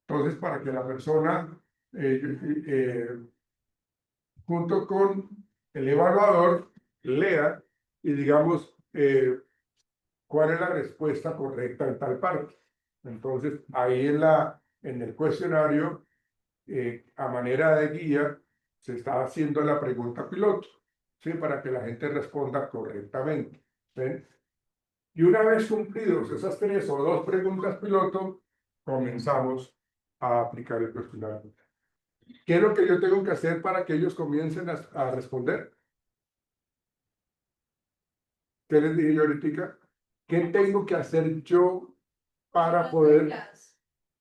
S1: Entonces, para que la persona, junto con el evaluador, lea y digamos cuál es la respuesta correcta en tal parte. Entonces, ahí en el cuestionario, a manera de guía, se está haciendo la pregunta piloto, ¿sí? Para que la gente responda correctamente, ¿ven? Y una vez cumplidos esas 3 o 2 preguntas piloto, comenzamos a aplicar el cuestionario. ¿Qué es lo que yo tengo que hacer para que ellos comiencen a responder? ¿Qué les dije yo ahorita? ¿Qué tengo que hacer yo para poder...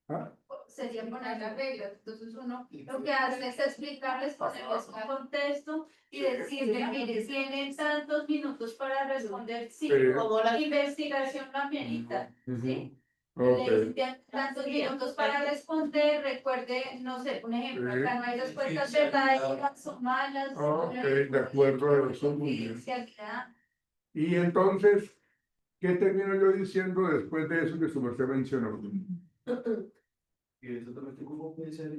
S1: ¿Ah?
S4: Sería poner las reglas. Entonces uno lo que hace es explicarles, ponerles un contexto y decirle, mire, tienen tantos minutos para responder, sí, como la investigación ramierita, ¿sí?
S1: Okay.
S4: Le dicen tantos minutos para responder, recuerde, no sé, un ejemplo, acá no hay respuestas verdaderas, son malas.
S1: Ok, de acuerdo, eso es muy bien. Y entonces, ¿qué termino yo diciendo después de eso que su merced mencionó?
S3: Y eso también como puede ser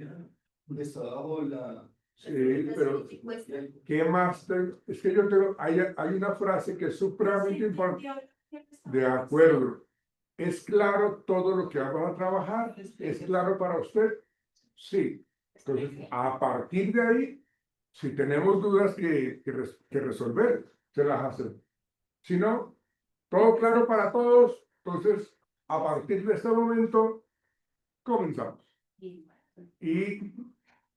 S3: un estado la...
S1: Sí, pero ¿qué más? Es que yo tengo, hay una frase que es supremamente importante. De acuerdo. ¿Es claro todo lo que vamos a trabajar? ¿Es claro para usted? Sí. Entonces, a partir de ahí, si tenemos dudas que resolver, se las hacen. Si no, todo claro para todos, entonces, a partir de este momento, comenzamos. Y,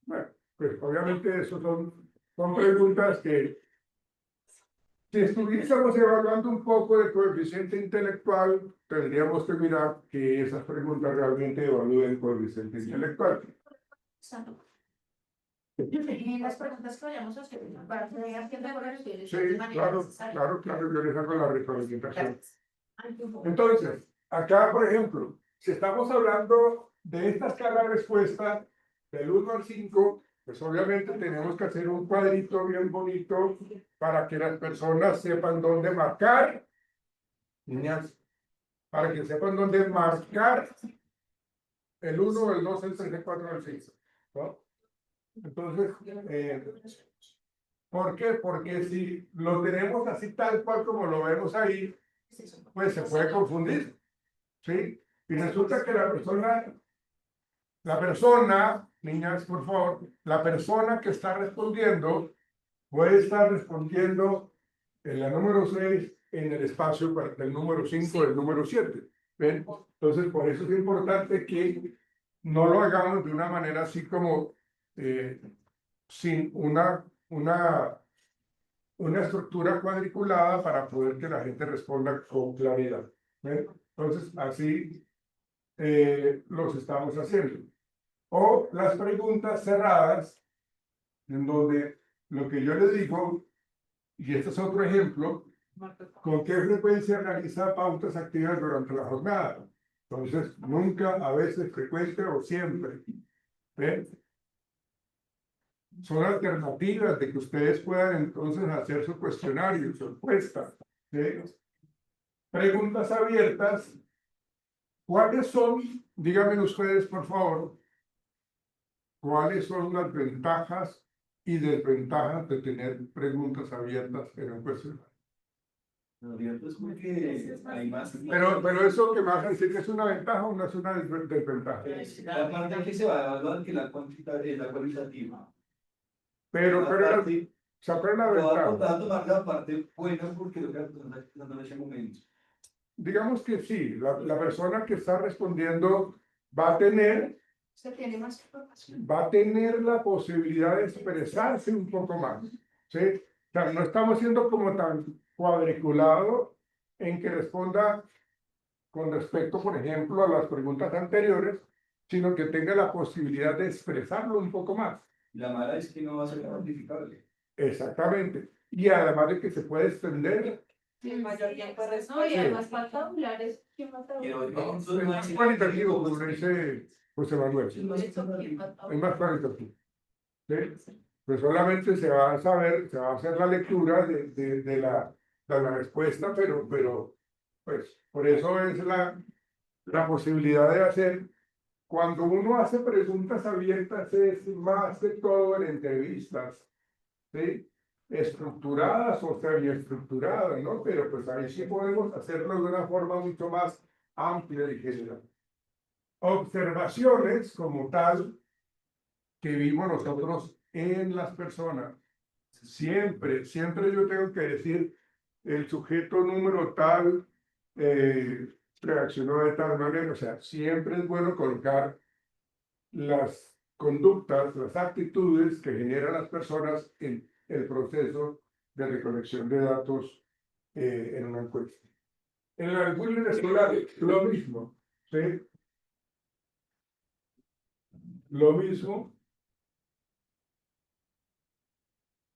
S1: bueno, pues obviamente eso son preguntas que, si estuviésemos evaluando un poco de coeficiente intelectual, tendríamos que mirar que esas preguntas realmente evalúen coeficiente intelectual.
S2: Y las preguntas que vayamos a hacer, para que vean que mejor
S1: Sí, claro, yo les hago la retroalimentación. Entonces, acá, por ejemplo, si estamos hablando de esta escala de respuesta del 1 al 5, Pues obviamente tenemos que hacer un cuadrito bien bonito para que las personas sepan dónde marcar, niñas, para que sepan dónde marcar el 1, el 2, el 3, el 4, el 5, ¿no? Entonces, ¿por qué? Porque si lo tenemos así tal cual como lo vemos ahí, pues se puede confundir, ¿sí? Y resulta que la persona, niñas, por favor, la persona que está respondiendo puede estar respondiendo en la número 6 en el espacio del número 5 del número 7. ¿Ven? Entonces, por eso es importante que no lo hagamos de una manera así como sin una estructura cuadriculada para poder que la gente responda con claridad. ¿Ven? Entonces, así los estamos haciendo. O las preguntas cerradas, en donde lo que yo les digo, y este es otro ejemplo, ¿con qué frecuencia realiza pautas activas durante la jornada? Entonces, nunca, a veces, frecuente o siempre. ¿Ven? Son alternativas de que ustedes puedan entonces hacer su cuestionario, su encuesta. ¿Sí? Preguntas abiertas. ¿Cuáles son, díganme ustedes, por favor, cuáles son las ventajas y desventajas de tener preguntas abiertas en un cuestionario?
S3: Abierto es porque hay más.
S1: Pero eso que me vas a decir que es una ventaja o no es una desventaja.
S3: La parte que se va a evaluar que la la cualitativa.
S1: Pero sacar la
S3: Voy a
S1: ventaja.
S3: tomar la parte buena porque lo que está dando en ese momento.
S1: Digamos que sí, la persona que está respondiendo va a tener
S2: Se tiene más información.
S1: va a tener la posibilidad de expresarse un poco más, ¿sí? O sea, no estamos siendo como tan cuadriculado en que responda con respecto, por ejemplo, a las preguntas anteriores, sino que tenga la posibilidad de expresarlo un poco más.
S3: La mala es que no va a ser cuantificable.
S1: Exactamente. Y además de que se puede extender.
S4: Sí, mayor tiempo de respuesta. No, y además para tabulares, ¿quién va a tabular?
S3: Quiero
S1: Es más cualitativo, como dice José Manuel. Es más cualitativo. ¿Sí? Pues solamente se va a saber, se va a hacer la lectura de la respuesta, pero pues por eso es la posibilidad de hacer. Cuando uno hace preguntas abiertas es más que todo en entrevistas, ¿sí? Estructuradas o semiestructuradas, ¿no? Pero pues ahí sí podemos hacerlo de una forma mucho más amplia y general. Observaciones como tal que vimos nosotros en las personas. Siempre yo tengo que decir, el sujeto número tal reaccionó de tal manera. O sea, siempre es bueno colocar las conductas, las actitudes que generan las personas en el proceso de recolección de datos en una encuesta. En la bullying escolar, lo mismo, ¿sí? Lo mismo.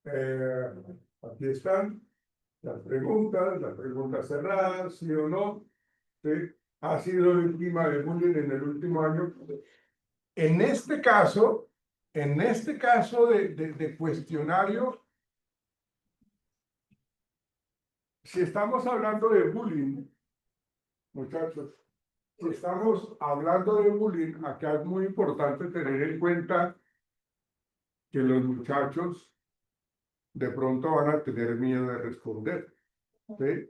S1: Aquí están las preguntas cerradas, sí o no, ¿sí? Ha sido víctima de bullying en el último año. En este caso de cuestionario, si estamos hablando de bullying, muchachos, si estamos hablando de bullying, acá es muy importante tener en cuenta que los muchachos de pronto van a tener miedo de responder, ¿sí?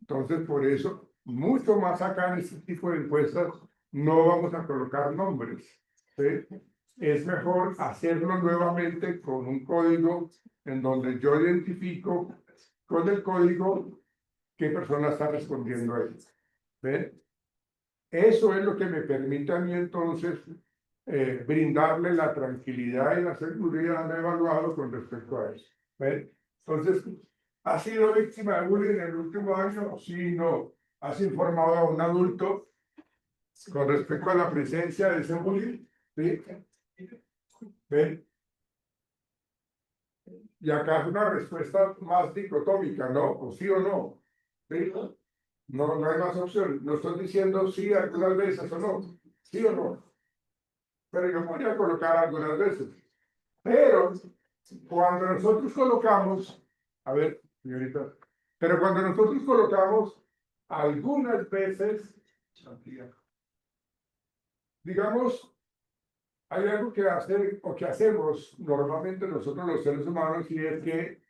S1: Entonces, por eso, mucho más acá en este tipo de encuestas, no vamos a colocar nombres, ¿sí? Es mejor hacerlo nuevamente con un código en donde yo identifico con el código qué persona está respondiendo a él. ¿Ven? Eso es lo que me permite a mí entonces brindarle la tranquilidad y la seguridad al evaluado con respecto a eso. ¿Ven? Entonces, ¿has sido víctima de bullying en el último año? Sí, no. ¿Has informado a un adulto con respecto a la presencia de ese bullying? ¿Sí? ¿Ven? Y acá es una respuesta más dicotómica, ¿no? O sí o no. ¿Sí? No hay más opciones. No estoy diciendo sí algunas veces o no. Sí o no. Pero yo podría colocar algunas veces. Pero Pero cuando nosotros colocamos, a ver, señorita, pero cuando nosotros colocamos algunas veces, digamos, hay algo que hacer o que hacemos normalmente nosotros los seres humanos y es que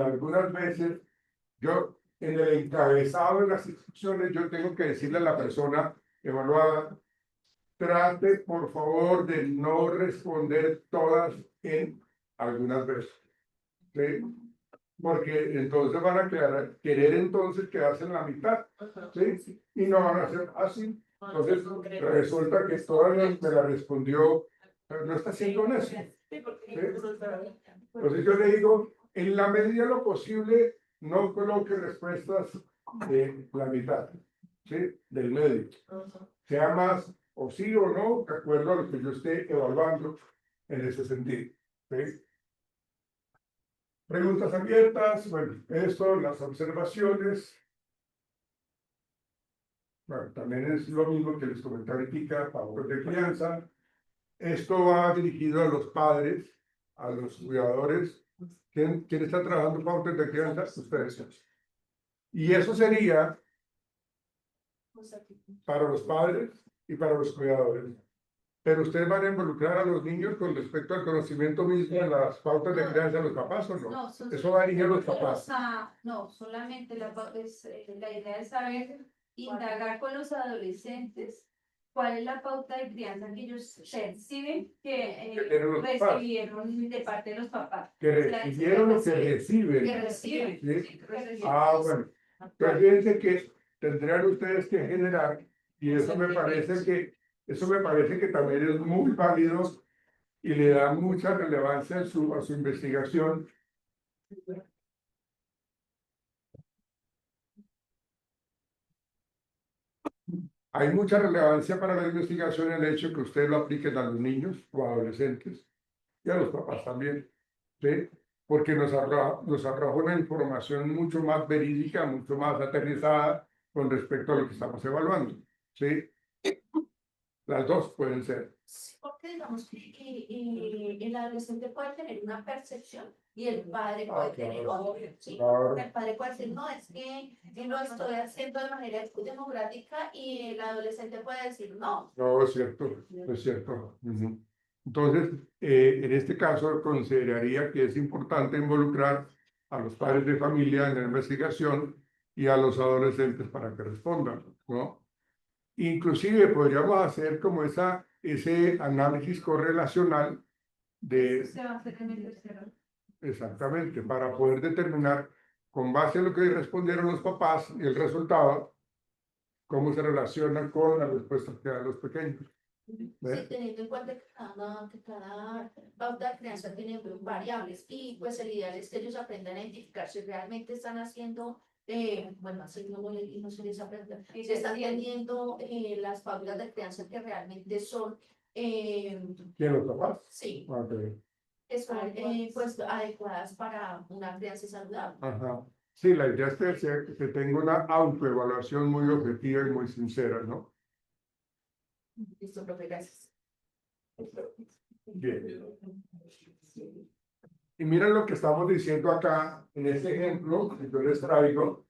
S1: algunas veces yo en el encabezado de las instrucciones yo tengo que decirle a la persona evaluada, trate por favor de no responder todas en algunas veces, ¿sí? Porque entonces van a querer entonces quedarse en la mitad, ¿sí? Y no van a ser así. Entonces resulta que todavía me la respondió, pero no está siendo honesto. ¿Sí? Entonces yo le digo, en la medida de lo posible, no coloque respuestas de la mitad, ¿sí? Del medio. Sea más o sí o no, de acuerdo a lo que yo esté evaluando en ese sentido, ¿sí? Preguntas abiertas, bueno, esto, las observaciones. Bueno, también es lo mismo que les comenté ahorita, pautas de crianza. Esto va dirigido a los padres, a los cuidadores. ¿Quién está trabajando pautas de crianza? Ustedes. Y eso sería para los padres y para los cuidadores. Pero ustedes van a involucrar a los niños con respecto al conocimiento mismo de las pautas de crianza de los papás, ¿o no?
S4: No,
S1: Eso va dirigido a los papás.
S4: No, solamente la idea es saber indagar con los adolescentes cuál es la pauta de crianza que ellos perciben que
S1: tienen los papás.
S4: recibieron de parte de los papás.
S1: Que recibieron o que reciben.
S4: Que reciben.
S1: ¿Sí?
S4: Sí, que reciben.
S1: Ah, bueno. Pues fíjense que tendrían ustedes que generar, y eso me parece que también es muy válido y le da mucha relevancia a su investigación. Hay mucha relevancia para la investigación el hecho que ustedes lo apliquen a los niños o adolescentes y a los papás también, ¿sí? Porque nos arroja una información mucho más verídica, mucho más aterrizada con respecto a lo que estamos evaluando, ¿sí? Las dos pueden ser.
S2: Sí, porque digamos que el adolescente puede tener una percepción y el padre puede tener otra. ¿Sí?
S1: Claro.
S2: El padre puede decir, no, es que lo estoy haciendo de manera democrática y el adolescente puede decir, no.
S1: No, es cierto, es cierto. Ujú. Entonces, en este caso, consideraría que es importante involucrar a los padres de familia en la investigación y a los adolescentes para que respondan, ¿no? Inclusive podríamos hacer como ese análisis correlacional de,
S4: Se va a hacer en el tercero.
S1: exactamente, para poder determinar, con base en lo que respondieron los papás y el resultado, cómo se relaciona con las respuestas que dan los pequeños.
S2: Sí, teniendo en cuenta que cada pauta de crianza tiene variables y pues el ideal es que ellos aprendan a identificar si realmente están haciendo, bueno, así no se les aprende, si están teniendo las pautas de crianza que realmente son,
S1: ¿Quién los papás?
S2: sí,
S1: Okay.
S2: que son pues adecuadas para una crianza saludable.
S1: Ajá. Sí, la idea es que tenga una autoevaluación muy objetiva y muy sincera, ¿no?
S2: Listo, profe, gracias.
S1: Bien. Y miren lo que estamos diciendo acá en este ejemplo que yo les traigo.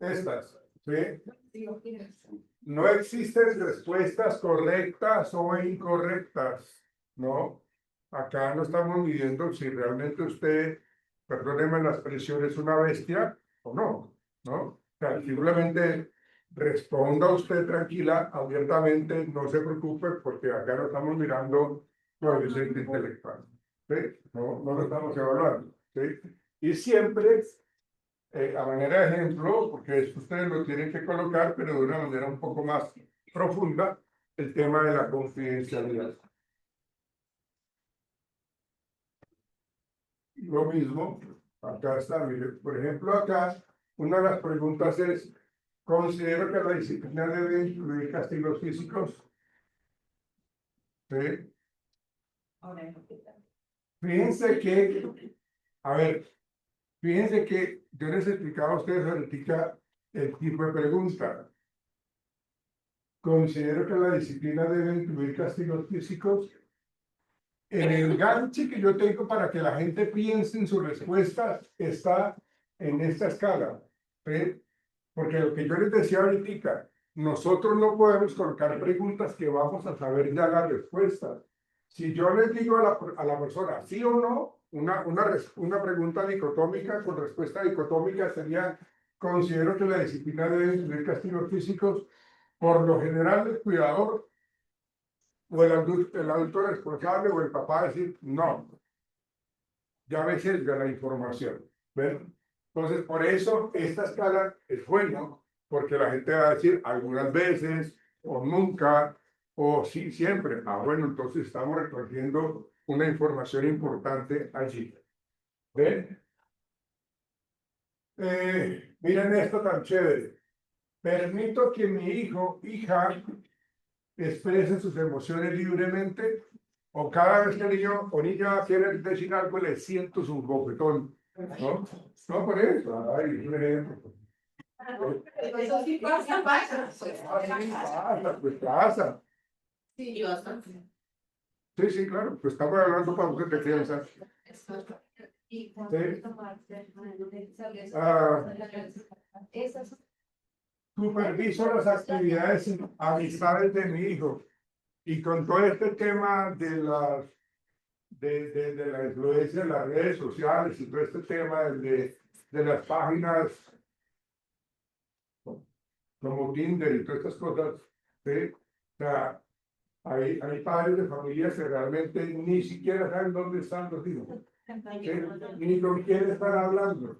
S1: Estas, ¿sí? No existen respuestas correctas o incorrectas, ¿no? Acá no estamos midiendo si realmente usted, perdóneme la expresión, es una bestia o no, ¿no? O sea, simplemente responda usted tranquila, abiertamente, no se preocupe, porque acá no estamos mirando coeficiente intelectual, ¿sí? No lo estamos evaluando, ¿sí? Y siempre, a manera de ejemplo, porque esto ustedes lo tienen que colocar, pero de una manera un poco más profunda, el tema de la confidencialidad. Lo mismo, acá está, mire, por ejemplo, acá una de las preguntas es, ¿considero que la disciplina debe incluir castigos físicos? ¿Sí? Fíjense que, a ver, fíjense que yo les explicaba a ustedes ahorita el tipo de pregunta. considero que la disciplina debe incluir castigos físicos. El enganche que yo tengo para que la gente piense en su respuesta está en esta escala, ¿sí? Porque lo que yo les decía ahorita, nosotros no podemos colocar preguntas que vamos a saber ya la respuesta. Si yo les digo a la persona sí o no, una pregunta dicotómica con respuesta dicotómica sería: considero que la disciplina debe incluir castigos físicos. Por lo general, el cuidador o el adulto responsable o el papá decir no. Ya me sesga la información. ¿Ven? Entonces, por eso esta escala es buena, porque la gente va a decir algunas veces, o nunca, o sí, siempre. Ah, bueno, entonces estamos recogiendo una información importante allí. ¿Ven? Miren esto tan chévere. Permito que mi hijo, hija, exprese sus emociones libremente, o cada vez que el niño o niña quiere decir algo, le siento su bofetón. ¿No? No, por eso. Ay, un ejemplo.
S4: Eso sí pasa.
S1: Pues pasa.
S2: Sí, bastante.
S1: Sí, sí, claro. Pues estamos hablando para mujeres de crianza.
S4: Y esas
S1: Superviso las actividades y amistades de mi hijo. Y con todo este tema de la influencia de las redes sociales y todo este tema de las páginas como Tinder y todas estas cosas, ¿sí? O sea, hay padres de familias que realmente ni siquiera saben dónde están los hijos, ¿sí? Ni con quién están hablando.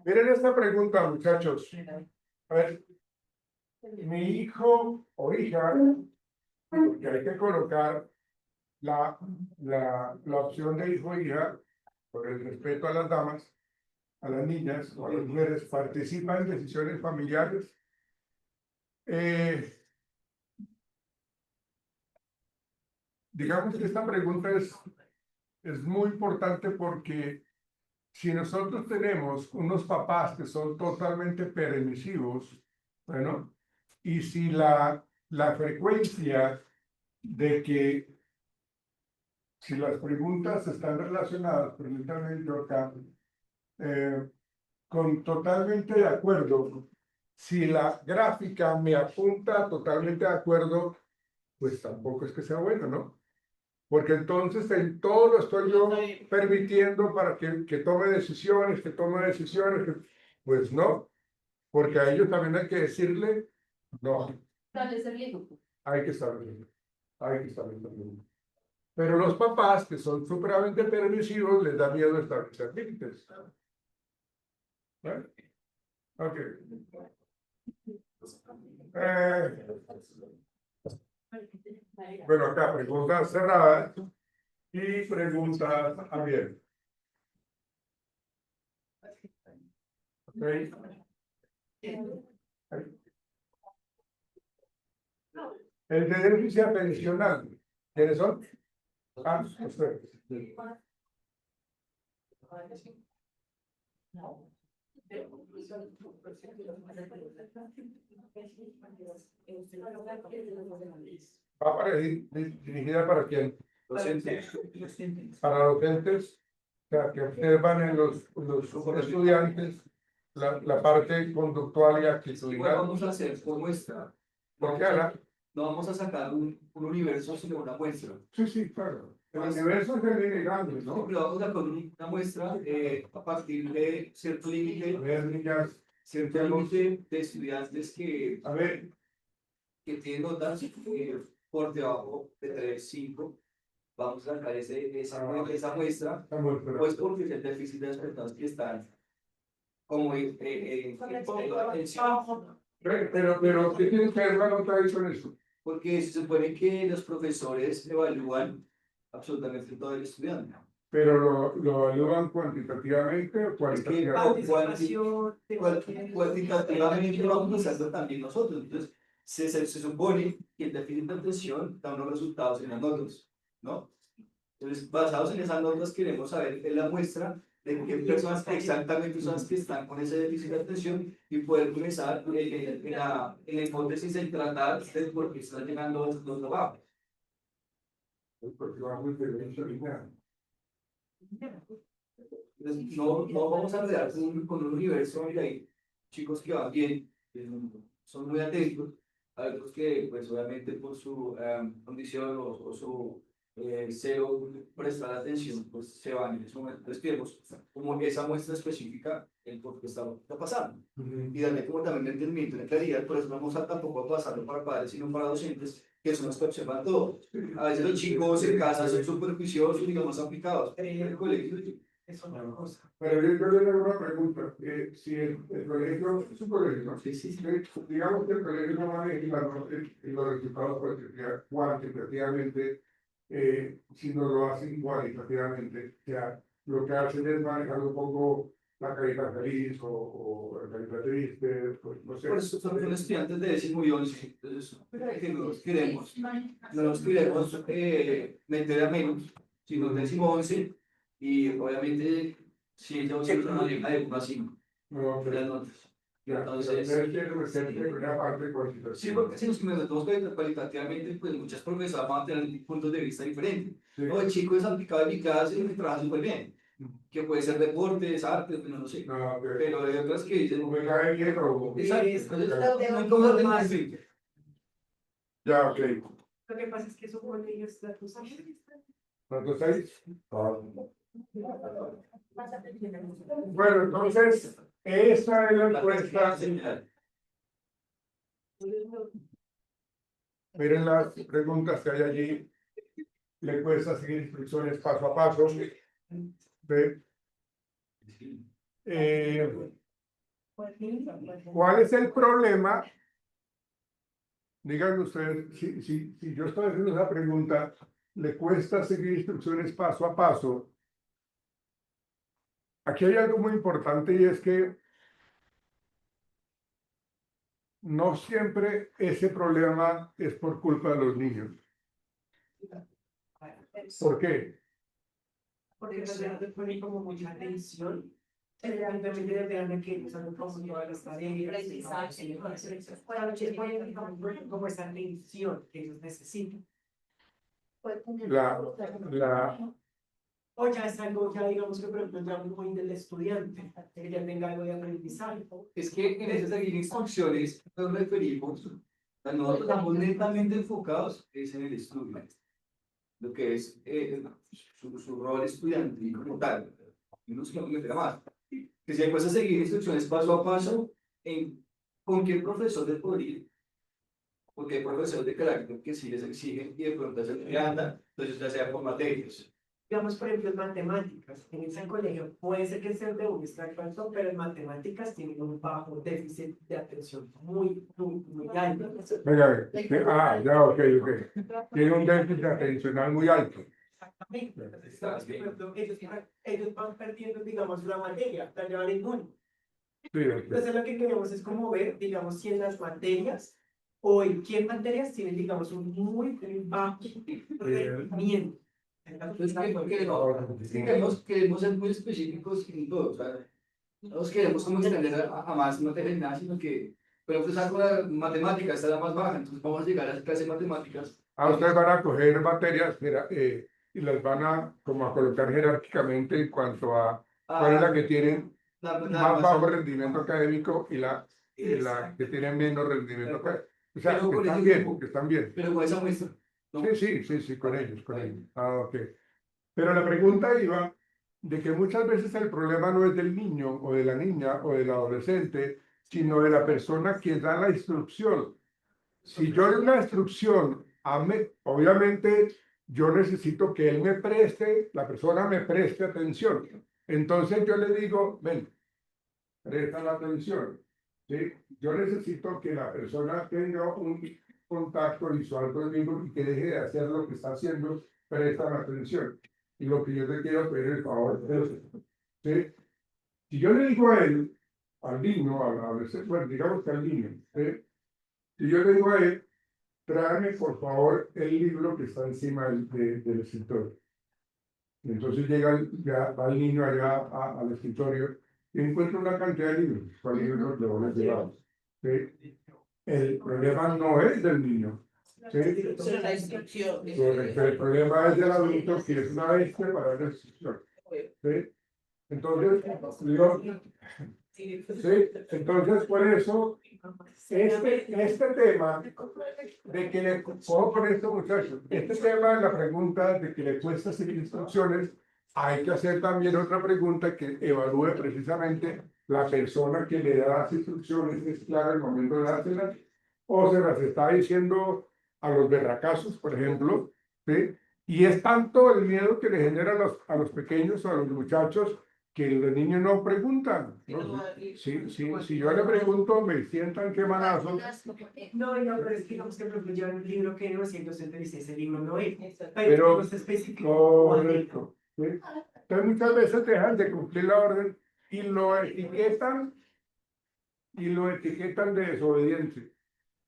S1: Miren esta pregunta, muchachos. A ver, mi hijo o hija, porque hay que colocar la opción de hijo o hija, por el respeto a las damas, a las niñas o a las mujeres, participa en decisiones familiares. Digamos que esta pregunta es muy importante porque si nosotros tenemos unos papás que son totalmente permisivos, bueno, y si la frecuencia de que si las preguntas están relacionadas, permítanme yo acá, con totalmente de acuerdo, si la gráfica me apunta totalmente de acuerdo, pues tampoco es que sea bueno, ¿no? Porque entonces en todo lo estoy yo permitiendo para que tome decisiones, pues no, porque a ellos también hay que decirle, no, hay que establecerlo, hay que establecerlo. Pero los papás, que son supremamente permisivos, les da miedo establecer límites. ¿Vale? Ok. Bueno, acá preguntas cerradas y preguntas abiertas. Okay. El de déficit atencional, ¿quiénes son? Ah, ustedes. ¿Va para dirigida para quién?
S3: Docentes.
S1: Para docentes, o sea, que observan en los estudiantes la parte conductual y
S3: Igual
S1: actitudinal.
S3: vamos a hacer por muestra.
S1: Porque ahora,
S3: No vamos a sacar un universo, sino una muestra.
S1: sí, sí, claro. El universo es el grande, ¿no?
S3: Pero vamos a sacar una muestra a partir de cierto
S1: A
S3: límite,
S1: ver, niñas,
S3: cierto límite de estudiantes
S1: a ver,
S3: que tienen notas por debajo de 3, 5. Vamos a sacar esa muestra,
S1: estamos
S3: pues porque es el déficit de las personas que están como en atención.
S1: pero, ¿qué tiene que ver la nota ahí con eso?
S3: Porque se supone que los profesores evalúan absolutamente todo el estudiante.
S1: Pero lo evalúan cuantitativamente o
S3: Es que
S1: cualitativamente.
S3: cuantitativamente lo vamos usando también nosotros. Entonces, se supone que el déficit de atención da unos resultados en las notas, ¿no? Entonces, basados en esas notas, queremos saber en la muestra de qué personas exactamente son las que están con ese déficit de atención y poder comenzar en la hipótesis de tratar de por qué están llegando a los trabajos.
S1: Porque va muy bien.
S3: Entonces, no vamos a crear con un universo donde hay chicos que van bien, que son muy atentos, hay otros que, pues obviamente por su condición o su cero prestar atención, pues se van en ese momento. Entonces, queremos como esa muestra específica en por qué está pasando. Y darle como también entendimiento y claridad, por eso no vamos a tampoco a pasarlo para padres, sino para docentes, que son los que observan todo. A veces los chicos en casa son súper juiciosos y más aplicados. En el colegio es otra cosa.
S1: Pero yo le hago una pregunta, si el colegio es un colegio, ¿no?
S3: Sí, sí, sí.
S1: Digamos que el colegio no maneja los resultados cuantitativamente, sino lo hacen cualitativamente, o sea, lo que hacen es manejar un poco la carita feliz o la carita triste, pues no sé.
S3: Por eso son estudiantes de 10 y 11, entonces que no los queremos meter a menos, sino 10 y 11, y obviamente si ellos se lo manejan de 1 a 5,
S1: No,
S3: las notas. Entonces,
S1: una parte cuantitativa.
S3: sí, porque si nos metemos cualitativamente, pues muchas profesoras van a tener puntos de vista diferentes.
S1: Sí.
S3: No, el chico es aplicado en mi clase y trabaja súper bien, que puede ser deportes, artes, no sé.
S1: No,
S3: Pero hay otras que dicen,
S1: me cae bien o...
S3: exacto, entonces no hay como ordenar así.
S1: Ya, ok.
S5: Lo que pasa es que eso pone ellos la cosa.
S1: ¿Cuántos hay? Bueno, entonces, esa es la encuesta. Miren las preguntas que hay allí. Le cuesta seguir instrucciones paso a paso. ¿Ve? ¿Cuál es el problema? Díganme ustedes, si yo estoy haciendo esa pregunta, le cuesta seguir instrucciones paso a paso. Aquí hay algo muy importante y es que no siempre ese problema es por culpa de los niños. ¿Por qué?
S5: Porque los niños le ponen como mucha atención. Evidentemente deberán que ellos han como todas las tareas. Como esa atención que ellos necesitan. O ya es algo, ya digamos que por ejemplo ya muy del estudiante, que ya tenga algo de aprendizaje.
S3: Es que en ese seguir instrucciones nos referimos, nosotros estamos netamente enfocados es en el estudio, lo que es su rol estudiantil como tal, y no se lo meterá más. Que si hay cosas a seguir instrucciones paso a paso, con qué profesor de podría, porque hay profesores de carácter que sí les exigen y de pronto se les anda, entonces ya sea por materias.
S5: Digamos, por ejemplo, en matemáticas, en ese colegio puede ser que sea de un extracto alto, pero en matemáticas tienen un bajo déficit de atención muy alto.
S1: Venga, ya, ok. Tiene un déficit atencional muy alto.
S5: Exactamente. Entonces, por ejemplo, ellos van perdiendo, digamos, la materia, la llevan en uno.
S1: Sí,
S5: Entonces, lo que queremos es como ver, digamos, si en las materias o en qué materias tienen, digamos, un muy bajo rendimiento.
S3: Entonces, queremos ser muy específicos en todo, o sea, no nos queremos como extender a más materias ni nada, sino que, pero pues algo de matemáticas está la más baja, entonces vamos a llegar a las clases de matemáticas.
S1: Ustedes van a coger materias y las van a como a colocar jerárquicamente en cuanto a cuál es la que tienen más bajo rendimiento académico y la que tienen menos rendimiento académico. O sea, que están bien.
S3: Pero con esa muestra. ¿No?
S1: Sí, con ellos. Ok. Pero la pregunta iba de que muchas veces el problema no es del niño o de la niña o del adolescente, sino de la persona que da la instrucción. Si yo doy una instrucción, obviamente yo necesito que él la persona me preste atención. Entonces yo le digo, ven, presta la atención. ¿Sí? Yo necesito que la persona tenga un contacto visual conmigo y que deje de hacer lo que está haciendo, presta la atención. Y lo que yo te quiero pedir el favor es eso. ¿Sí? Si yo le digo a él, al niño, bueno, digamos que al niño, ¿sí? Y yo le digo a él, tráeme por favor el libro que está encima del escritorio. Y entonces ya va el niño allá al escritorio y encuentra una cantidad de libros. ¿Cuál libro le van a llevar? ¿Sí? El problema no es del niño. ¿Sí?
S6: Pero la instrucción.
S1: Correcto. El problema es del adulto que es una bestia para la instrucción. ¿Sí? Entonces, entonces por eso, este tema de que le, ¿cómo por esto, muchachos? Este tema de la pregunta de que le cuesta seguir instrucciones, hay que hacer también otra pregunta que evalúe precisamente la persona que le da las instrucciones, es clara el momento de dárselas, o se las está diciendo a los berracazos, por ejemplo, ¿sí? Y es tanto el miedo que le genera a los pequeños o a los muchachos que los niños no preguntan. ¿No? Si yo le pregunto, me sientan qué manazo.
S5: No, pero es que digamos que por ejemplo llevan un libro que no, si el docente dice ese libro no es,
S1: Pero
S5: no se especificó.
S1: correcto. ¿Sí? Entonces muchas veces dejan de cumplir la orden y lo etiquetan de desobediente.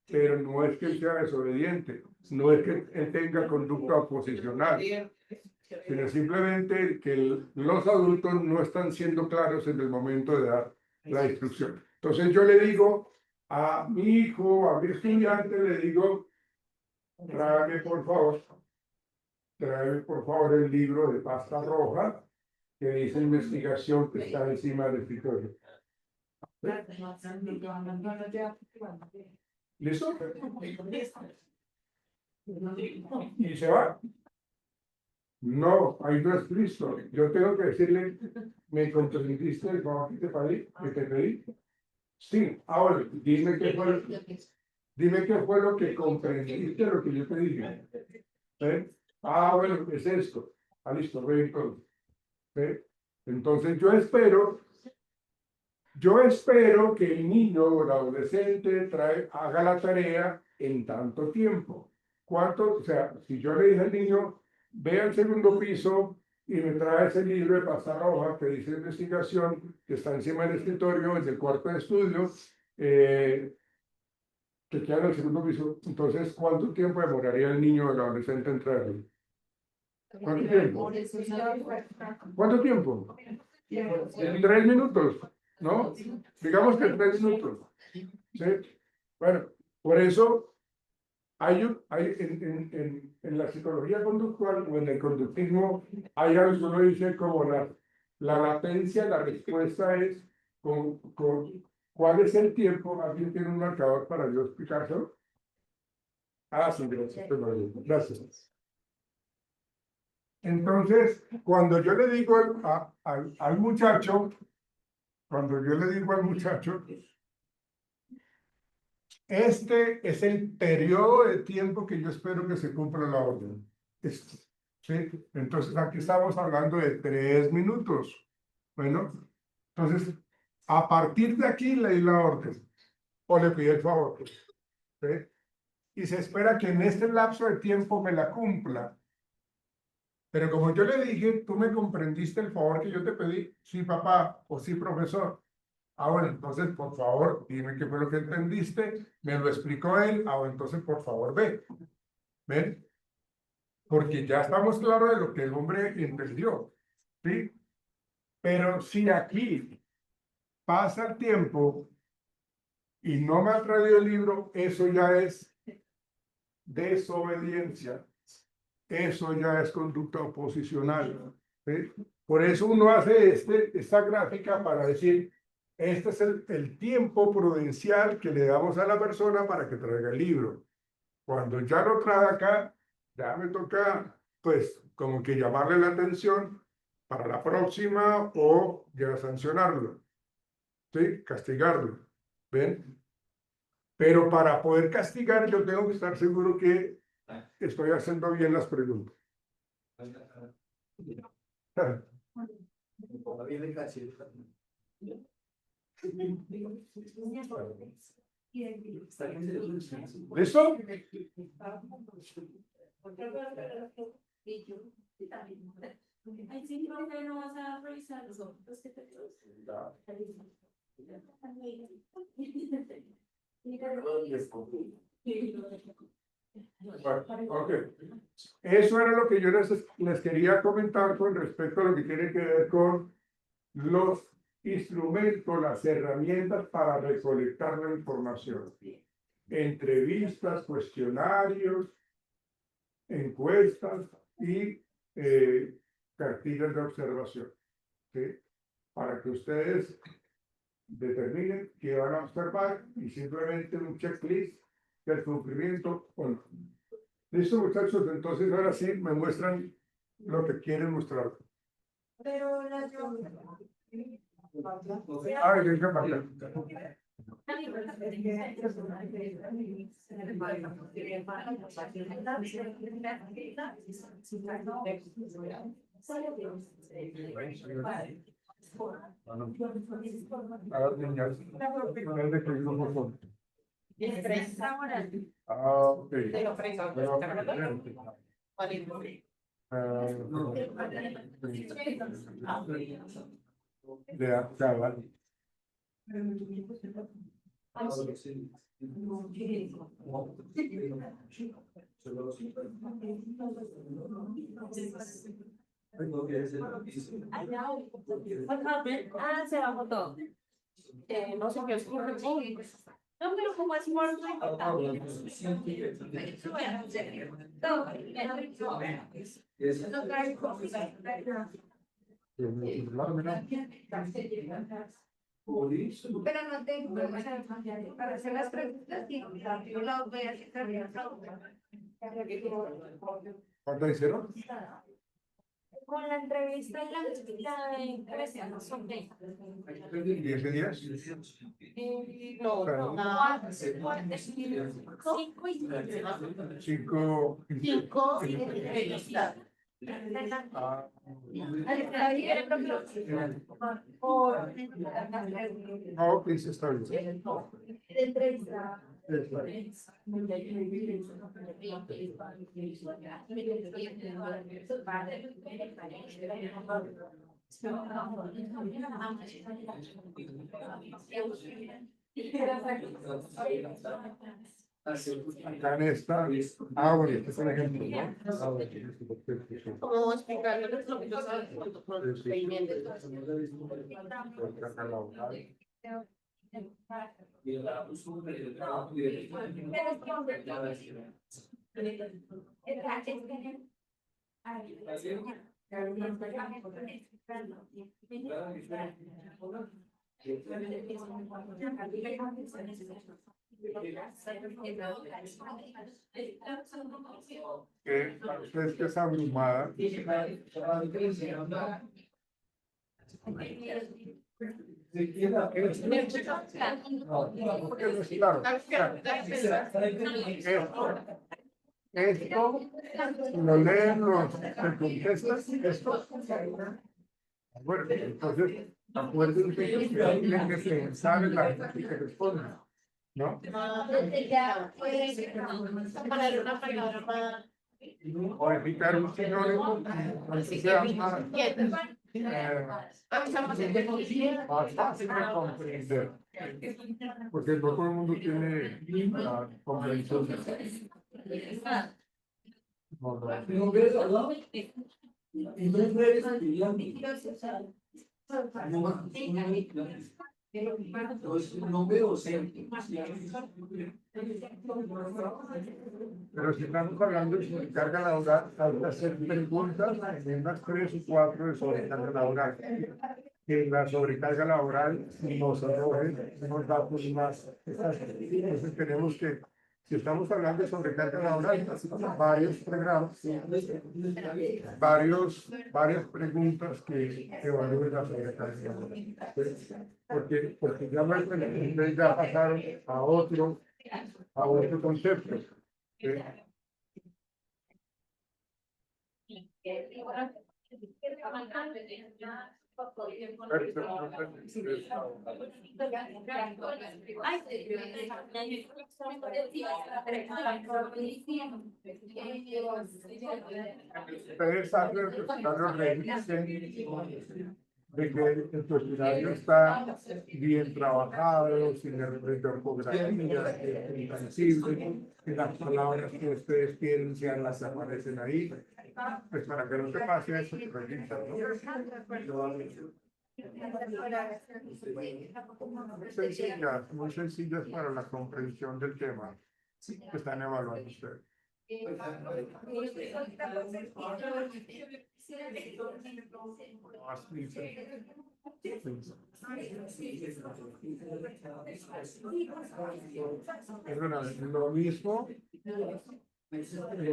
S1: Pero no es que él sea desobediente, no es que él tenga conducta oposicional, sino simplemente que los adultos no están siendo claros en el momento de dar la instrucción. Entonces yo le digo a mi hijo, a mi estudiante, le digo, tráeme por favor el libro de pasta roja que dice investigación que está encima del escritorio. ¿Listo? Y se va. No, ahí no es Cristo. Yo tengo que decirle, ¿me comprendiste el favor que te pedí? Sí, ahora, dime qué fue lo que comprendiste lo que yo te dije. ¿Eh? Ah, bueno, es esto. Ah, listo, ve entonces. ¿Eh? Entonces yo espero que el niño o el adolescente haga la tarea en tanto tiempo. ¿Cuánto? O sea, si yo le dije al niño, ve al segundo piso y me trae ese libro de pasta roja que dice investigación, que está encima del escritorio, en el cuarto de estudio, que queda en el segundo piso, entonces, ¿cuánto tiempo demoraría el niño o el adolescente en traerlo? ¿Cuánto tiempo? ¿Cuánto tiempo? 3 minutos, ¿no? Digamos que 3 minutos. ¿Sí? Bueno, por eso en la psicología conductual o en el conductismo hay algo que uno dice como la latencia, la respuesta es ¿cuál es el tiempo? ¿Alguien tiene un marcador para yo explicárselo? Ah, sí, gracias. Gracias. Entonces, cuando yo le digo al muchacho, este es el periodo de tiempo que yo espero que se cumpla la orden. ¿Sí? Entonces, aquí estamos hablando de 3 minutos. Bueno, entonces, a partir de aquí leí la orden o le pido el favor. ¿Sí? Y se espera que en este lapso de tiempo me la cumpla. Pero como yo le dije, tú me comprendiste el favor que yo te pedí. Sí, papá, o sí, profesor. Ah, bueno, entonces, por favor, dime qué fue lo que entendiste. Me lo explicó él. Ah, bueno, entonces, por favor, ve. ¿Ven? Porque ya estamos claros de lo que el hombre entendió. ¿Sí? Pero si aquí pasa el tiempo y no me ha traído el libro, eso ya es desobediencia. Eso ya es conducta oposicional. ¿Sí? Por eso uno hace esta gráfica para decir, este es el tiempo prudencial que le damos a la persona para que traiga el libro. Cuando ya lo trae acá, ya me toca, pues, como que llamarle la atención para la próxima o ya sancionarlo, ¿sí? Castigarlo. ¿Ven? Pero para poder castigar, yo tengo que estar seguro que estoy haciendo bien las preguntas. ¿Listo?
S4: Ay, sí, profe, no vas a revisar los otros que te
S1: Ya. Bueno, ok. Eso era lo que yo les quería comentar con respecto a lo que tiene que ver con los instrumentos, las herramientas para recolectar la información. Entrevistas, cuestionarios, encuestas y cartillas de observación. ¿Sí? Para que ustedes determinen qué van a observar y simplemente un checklist del cumplimiento o no. Listo, muchachos, entonces ahora sí me muestran lo que quieren mostrar.
S4: Pero la
S1: Ah, venga para acá. A ver, niñas, ¿de qué grupo son? Ah, ok. De acá, ¿vale?
S4: Ah, se bajó todo. No sé qué ocurre. No, pero como es muerto, pero no tengo, o sea, para hacer las preguntas, yo las voy a hacer también.
S1: ¿Cuánto hicieron?
S4: Con la entrevista y la impresión son
S1: 10 días.
S4: no,
S1: Claro.
S4: cinco y
S1: 5.
S2: Cinco entrevistas.
S1: Ah, no, ok, sí está bien. Acá en esta. Ah, bueno, este es el ejemplo, ¿no? Ah, bueno, sí, perfecto, sí.
S2: Como explicarles lo que yo sabía con el procedimiento.
S1: Carga laboral. Que para ustedes que es abrumada. Claro, esto lo leen los se contestan esto. Bueno, entonces acuérdense que tienen que pensar en la gente que responde, ¿no?
S2: Ya puedes poner una palabra más.
S1: O evitar un sinónimo que sea más,
S2: Estamos en
S1: más fácil de comprender, porque no todo el mundo tiene la comprensión.
S3: No veo siempre.
S1: Pero si estamos hablando de sobrecarga laboral, hay que hacer preguntas en unas 3 o 4 de sobrecarga laboral. Que la sobrecarga laboral nos arroje unos datos más exactos. Entonces tenemos que, si estamos hablando de sobrecarga laboral, varios programas, varias preguntas que evalúen la sobrecarga laboral. Porque ya, ustedes ya pasaron a otro concepto. Ustedes saben que están los revisen de que el cuestionario está bien trabajado, sin errores de ortografía, que es intangible, que las palabras que ustedes quieren sean las que aparecen ahí, pues para que no te pase eso que revisan, ¿no? Muy sencillas para la comprensión del tema que están evaluando ustedes. Perdóname, lo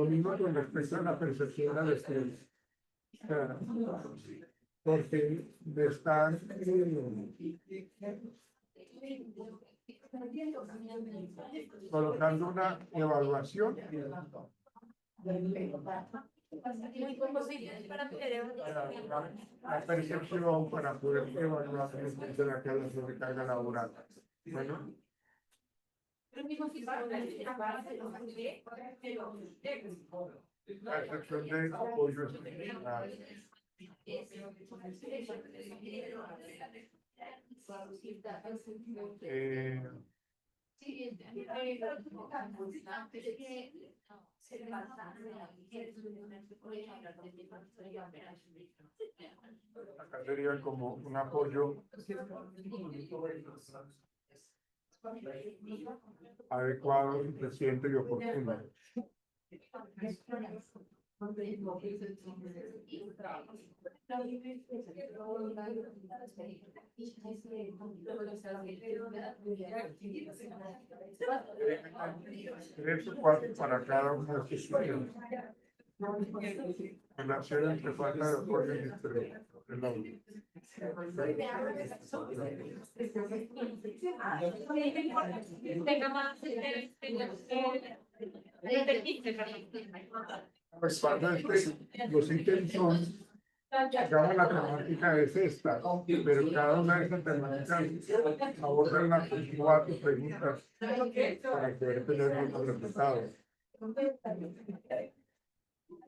S1: mismo con respecto a la percepción de la estrella. O sea, porque me están colocando una evaluación la percepción para poder evaluar el efecto de la sobrecarga laboral. Bueno, la excepción de apoyo estructural. Acá sería como un apoyo adecuado, suficiente y oportuno. Tres o cuatro para cada una de sus funciones. Relación entre falta de apoyo y estrés. Los ítems son, digamos, la temática es esta, pero cada una de estas temáticas aborda las 4 preguntas para poder tener los resultados.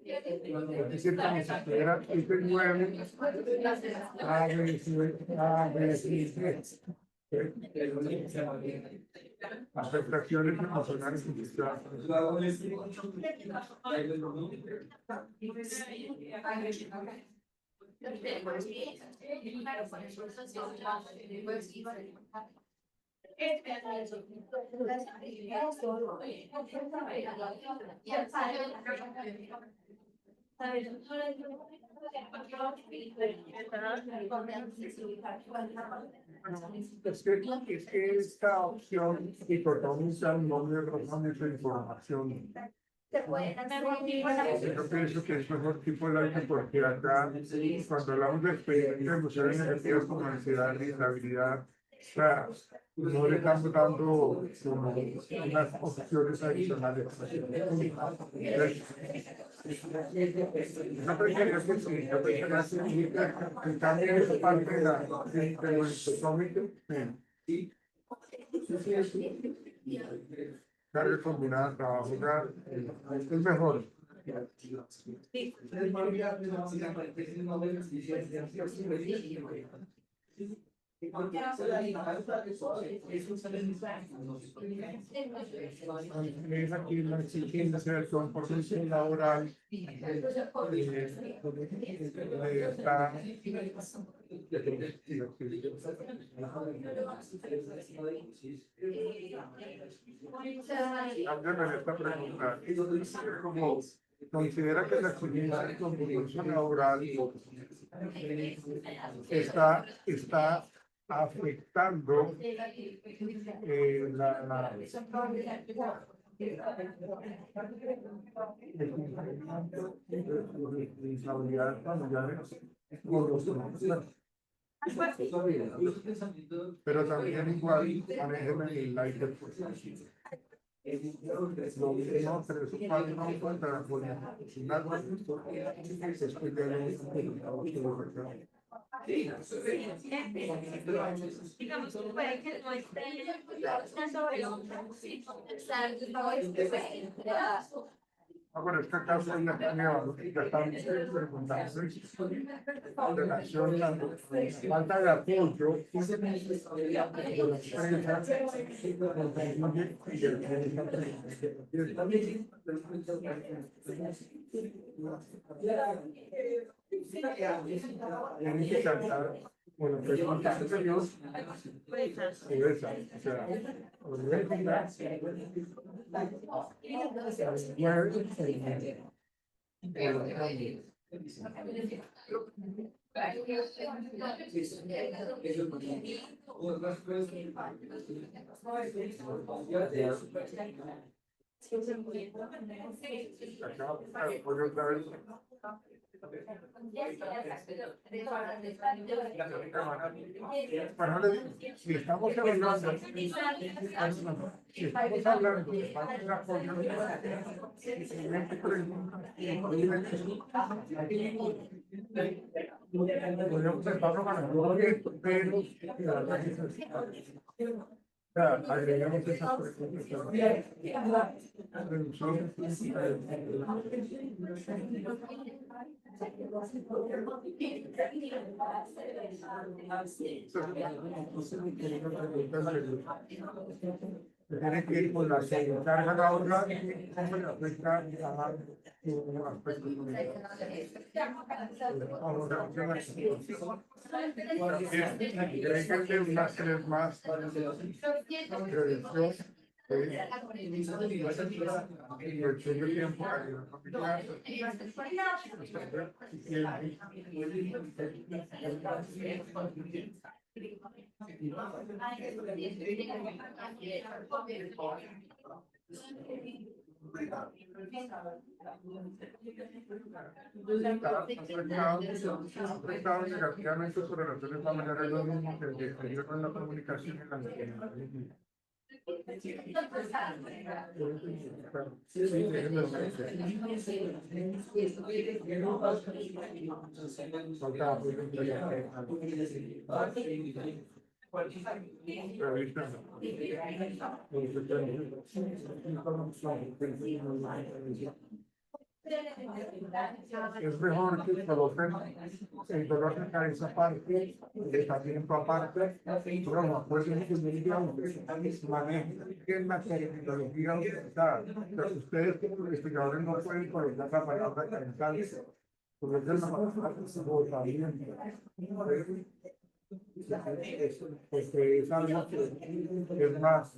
S1: Es decir, como si fuera ítem 9, A, B, C, D. Afectaciones emocionales y sociales. Es que esta opción dicotómica no me arroja mucha información. Yo pienso que es mejor tipo de porque acá, cuando hablamos de experiencia emociones negativas como ansiedad, irritabilidad, o sea, no le estamos dando como unas opciones adicionales. Yo pensaría que sí, yo pensaría que también es parte de lo dicotómico. Carga combinada, trabajo, es mejor. Es aquí la exigencia del compromiso laboral está Cámbiame esta pregunta. Como considera que la exigencia del compromiso laboral está afectando la responsabilidades familiares con los demás. Pero también igual manejen el like del proceso. Lo mismo, pero eso cuando no encuentra
S4: Digamos, puede que no esté sobre
S1: Ahora, este caso es la que están preguntando en relación a la falta de apoyo de las empresas tienen que cantar, bueno, preguntas anteriores, o sea, bueno, si estamos hablando, si estamos hablando de falta de apoyo, podemos estarlo ganando, pero agregamos esas tiene que ir con la carga de ahorrar, cómo le afecta a su aspecto económico. Agréguenle unas 3 más prevención, inversión de tiempo, ayuda familiar, afectado negativamente sus relaciones familiares, lo mismo que el deterioro en la comunicación y la nacionalidad. Es mejor que coloquen el dolor de cabeza aparte, el tratamiento aparte, pero no pueden disminuir manejen la terminología utilizada. Ustedes como investigadores no pueden colocar la palabra cansancio, porque es la palabra agotamiento. Porque es algo que es más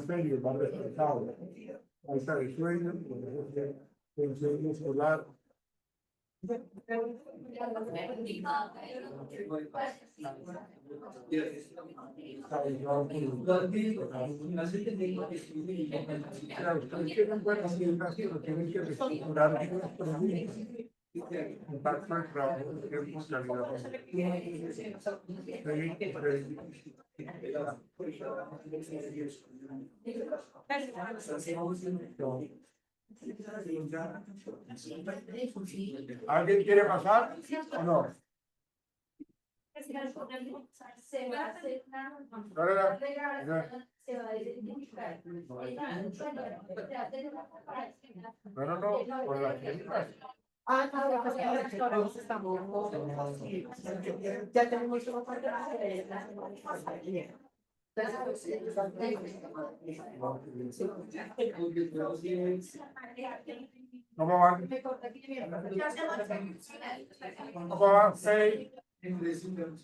S1: serio, más responsable. Falta de sueño, tensión muscular. Ustedes tienen buenas tiendas, pero tienen que reestructurar impacto del trabajo de tiempo, ¿Alguien quiere pasar o no? No, por la tienda.
S5: Ya tenemos
S1: ¿Cómo van?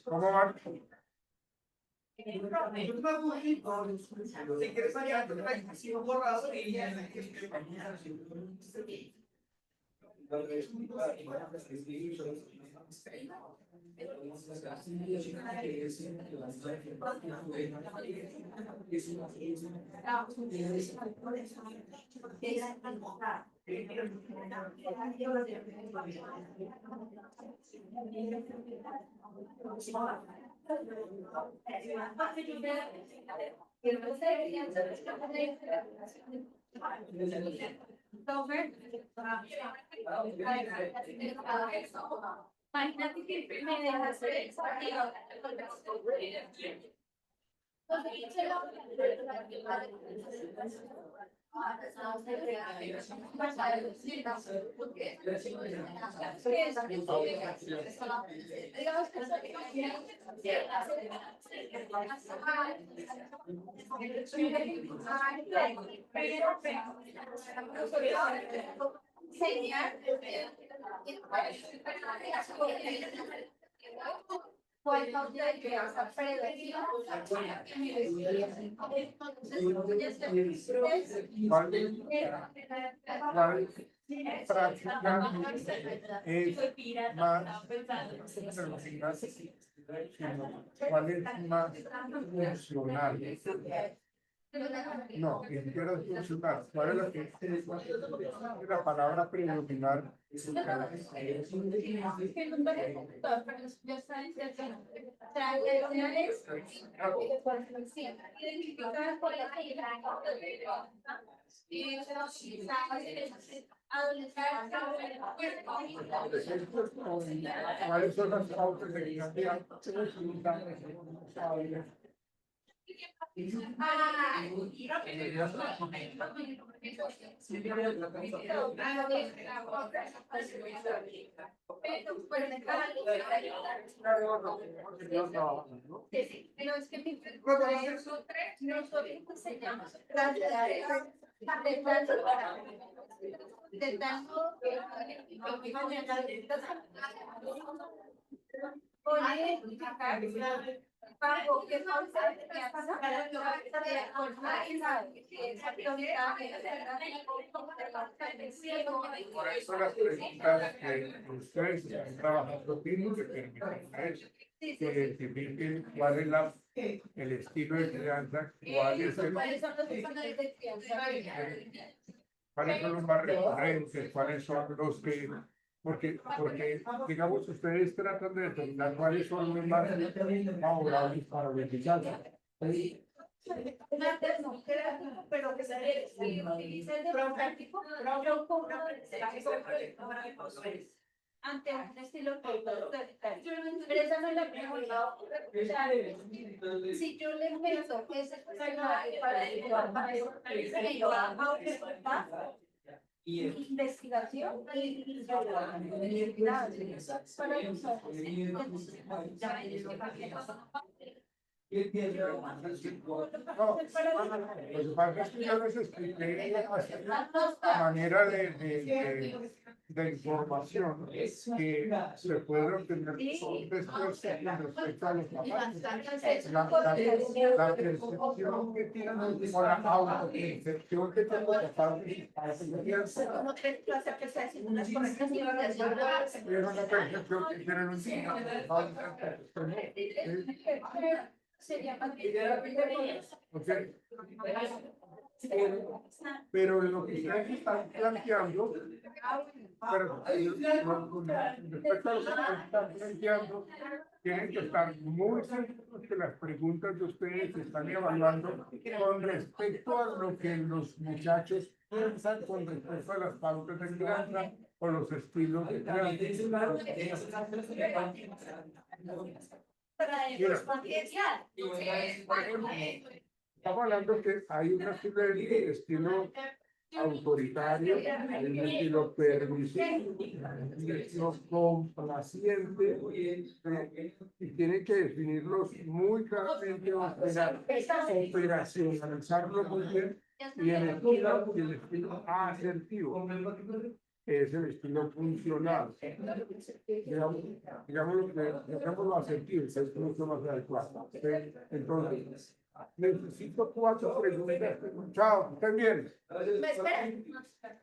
S1: ¿Cómo van? ¿Cómo van?
S4: Imagínate que me dejas hacer el partido. Cuando ya llegas a prevención,
S1: ¿Cuál práctica es más relacionada, sino cuál es más funcional? No, ni siquiera es funcional. ¿Cuál es la que la palabra predominar? ¿Cuáles son las pautas de identidad?
S4: Pero es que nosotros enseñamos de tanto bajo qué pausa
S1: Por eso las preguntas que ustedes están trabajando tienen que permitir eso, que identifiquen cuál es el estilo de crianza,
S4: ¿Cuáles son los estándares de crianza?
S1: cuáles son los más recurrentes, cuáles son los que, porque digamos, ustedes tratan de determinar cuáles son los más favorables para verificar.
S4: Pero que se utilice de práctico, yo como ante un estilo autoritario. Pero esa no es la pregunta. Si yo le meto ese personaje para que yo haga investigación y
S1: No, lo que pasa es que yo les expliqué la manera de información que se puede obtener después con respecto a los papás. La percepción que tienen o la autopercepción que tienen los papás es una percepción que tienen los niños.
S4: Sería más
S1: Okay. Pero lo que ustedes están planteando, pero con respecto a lo que ustedes están planteando, tienen que estar muy seguros que las preguntas de ustedes se están evaluando con respecto a lo que los muchachos piensan con respecto a las pautas de crianza o los estilos de crianza. Estamos hablando que hay un estilo autoritario, hay un estilo permisivo, un estilo complaciente, y tienen que definirlos muy claramente, operacionalizarlos muy bien, y el estilo asertivo es el estilo funcional. Digamos lo asertivo, es mucho más adecuado. Entonces, necesito 4 preguntas. Chao, ¿están bien?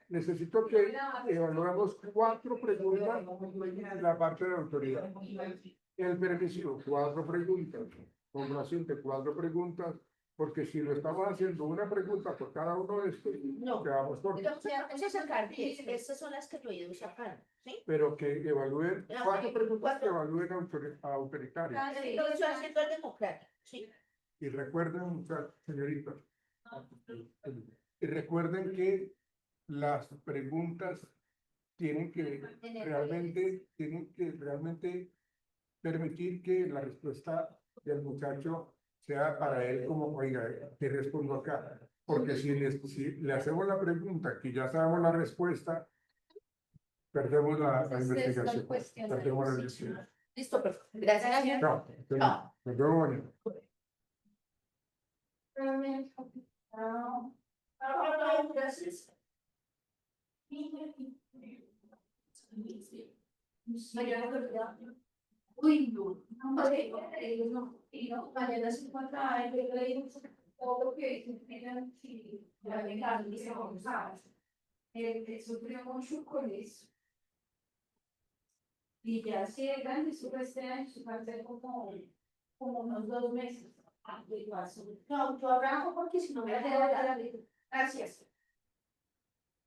S1: Necesito que evaluemos 4 preguntas en la parte de autoridad. El permisivo, 4 preguntas. Complaciente, 4 preguntas. Porque si lo estamos haciendo una pregunta por cada uno de estos,
S2: No.
S1: quedamos cortos.
S2: Eso es sacar 10. Estas son las que yo he ido sacando. ¿Sí?
S1: Pero que evalúen 4 preguntas que evalúen autoritarias.
S2: Yo estoy haciendo el democrático. Sí.
S1: Y recuerden, señoritas, y recuerden que las preguntas tienen que realmente permitir que la respuesta del muchacho sea para él como, oiga, ¿qué respondo acá? Porque si le hacemos la pregunta que ya sabemos la respuesta, perdemos la investigación. Perdemos la investigación.
S2: Listo, perfecto. Gracias.
S1: Chao.
S2: Chao.
S1: Nos vemos mañana.
S2: Gracias. Uy, no. Mañana se encuentra todo lo que tengan que navegar y se avanzar. Él sufrió mucho con eso. Y ya si es grande, sube este año, va a ser como unos 2 meses. No, yo abrazo porque si no me voy a quedar a la vida. Gracias.